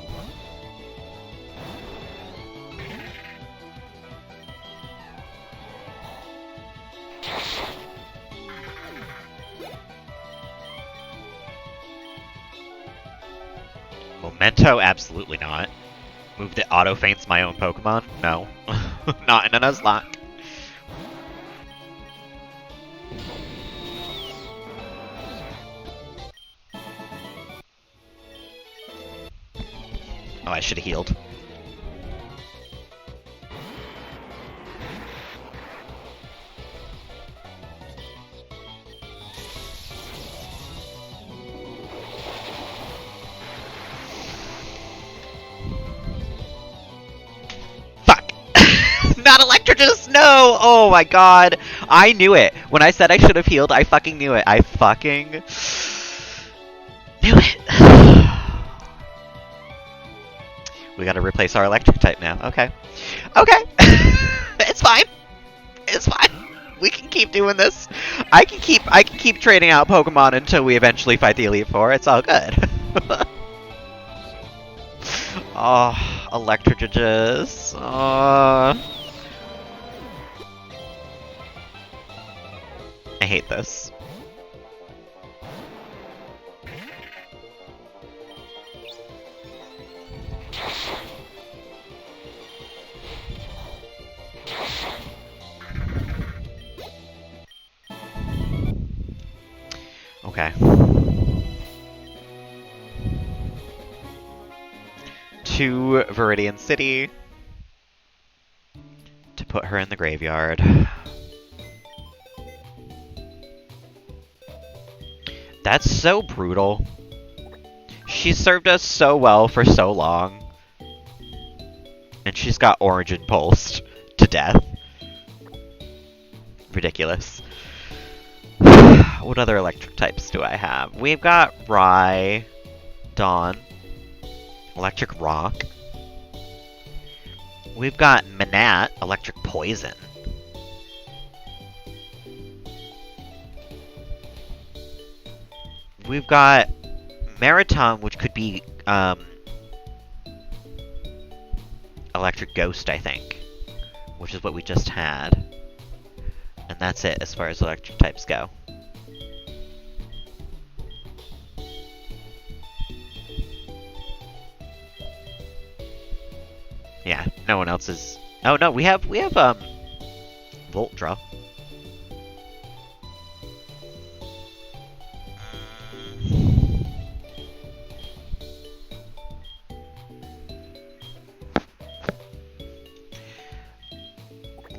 Memento? Absolutely not. Move that auto-feints my own Pokemon? No. Not in a Nuzlocke. Oh, I should have healed. Not Electrogus! No! Oh my god. I knew it. When I said I should have healed, I fucking knew it. I fucking knew it. We gotta replace our electric type now. Okay. Okay. It's fine. It's fine. We can keep doing this. I can keep trading out Pokemon until we eventually fight the Elite Four. It's all good. Oh, Electrogus. I hate this. Okay. To Viridian City to put her in the graveyard. That's so brutal. She served us so well for so long. And she's got Origin Pulsed to death. Ridiculous. What other electric types do I have? We've got Rye, Dawn, Electric Rock. We've got Manat, Electric Poison. We've got Mariton, which could be Electric Ghost, I think, which is what we just had. And that's it as far as electric types go. Yeah, no one else is. Oh no, we have Voltra.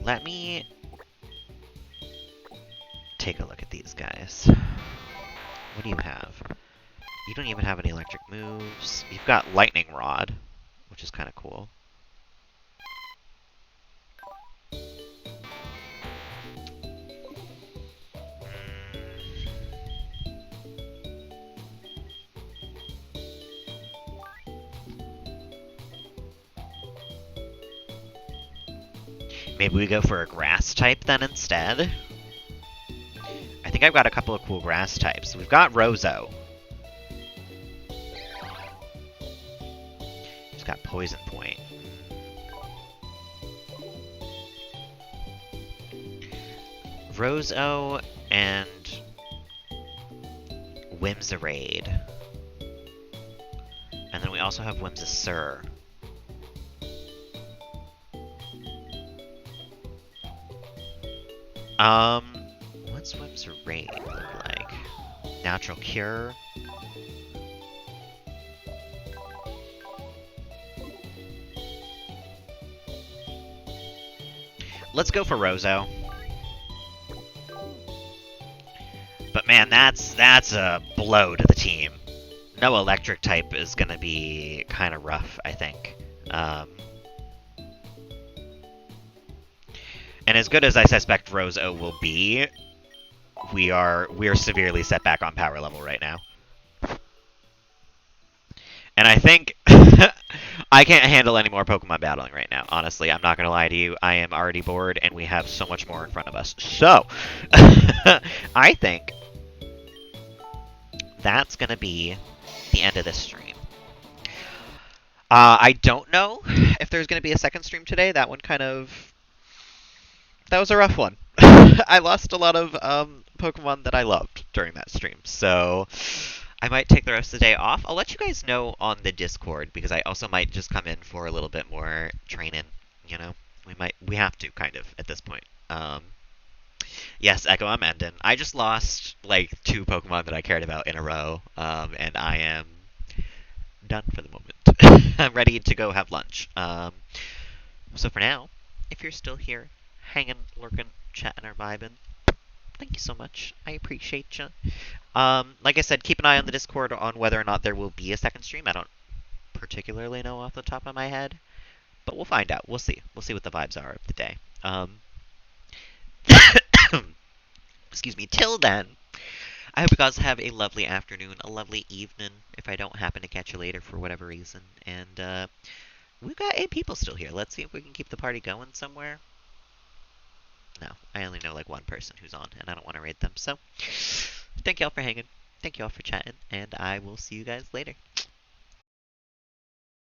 Let me take a look at these guys. What do you have? You don't even have any electric moves. You've got Lightning Rod, which is kind of cool. Maybe we go for a grass type then instead? I think I've got a couple of cool grass types. We've got Rozo. He's got Poison Point. Rozo and Whimsirade. also have Whimsicr. What's Whimsicr look like? Natural Cure. Let's go for Rozo. But man, that's a blow to the team. No electric type is gonna be kind of rough, I think. And as good as I suspect Rozo will be, we are severely set back on power level right now. And I think I can't handle any more Pokemon battling right now. Honestly, I'm not gonna lie to you. I am already bored, and we have so much more in front of us. So, I think that's gonna be the end of this stream. I don't know if there's gonna be a second stream today. That was a rough one. I lost a lot of Pokemon that I loved during that stream, so I might take the rest of the day off. I'll let you guys know on the Discord, because I also might just come in for a little bit more training. You know, we have to kind of at this point. Yes, Echo, I'm ending. I just lost like 2 Pokemon that I cared about in a row, and I am done for the moment. I'm ready to go have lunch. So for now, if you're still here, hanging, lurking, chatting, or vibing, thank you so much. I appreciate you. Like I said, keep an eye on the Discord on whether or not there will be a second stream. I don't particularly know off the top of my head, but we'll find out. We'll see. We'll see what the vibes are of the day. Excuse me. Till then, I hope you guys have a lovely afternoon, a lovely evening, if I don't happen to catch you later for whatever reason. And we've got 8 people still here. Let's see if we can keep the party going somewhere. No, I only know like 1 person who's on, and I don't want to raid them. So, thank y'all for hanging. Thank y'all for chatting, and I will see you guys later.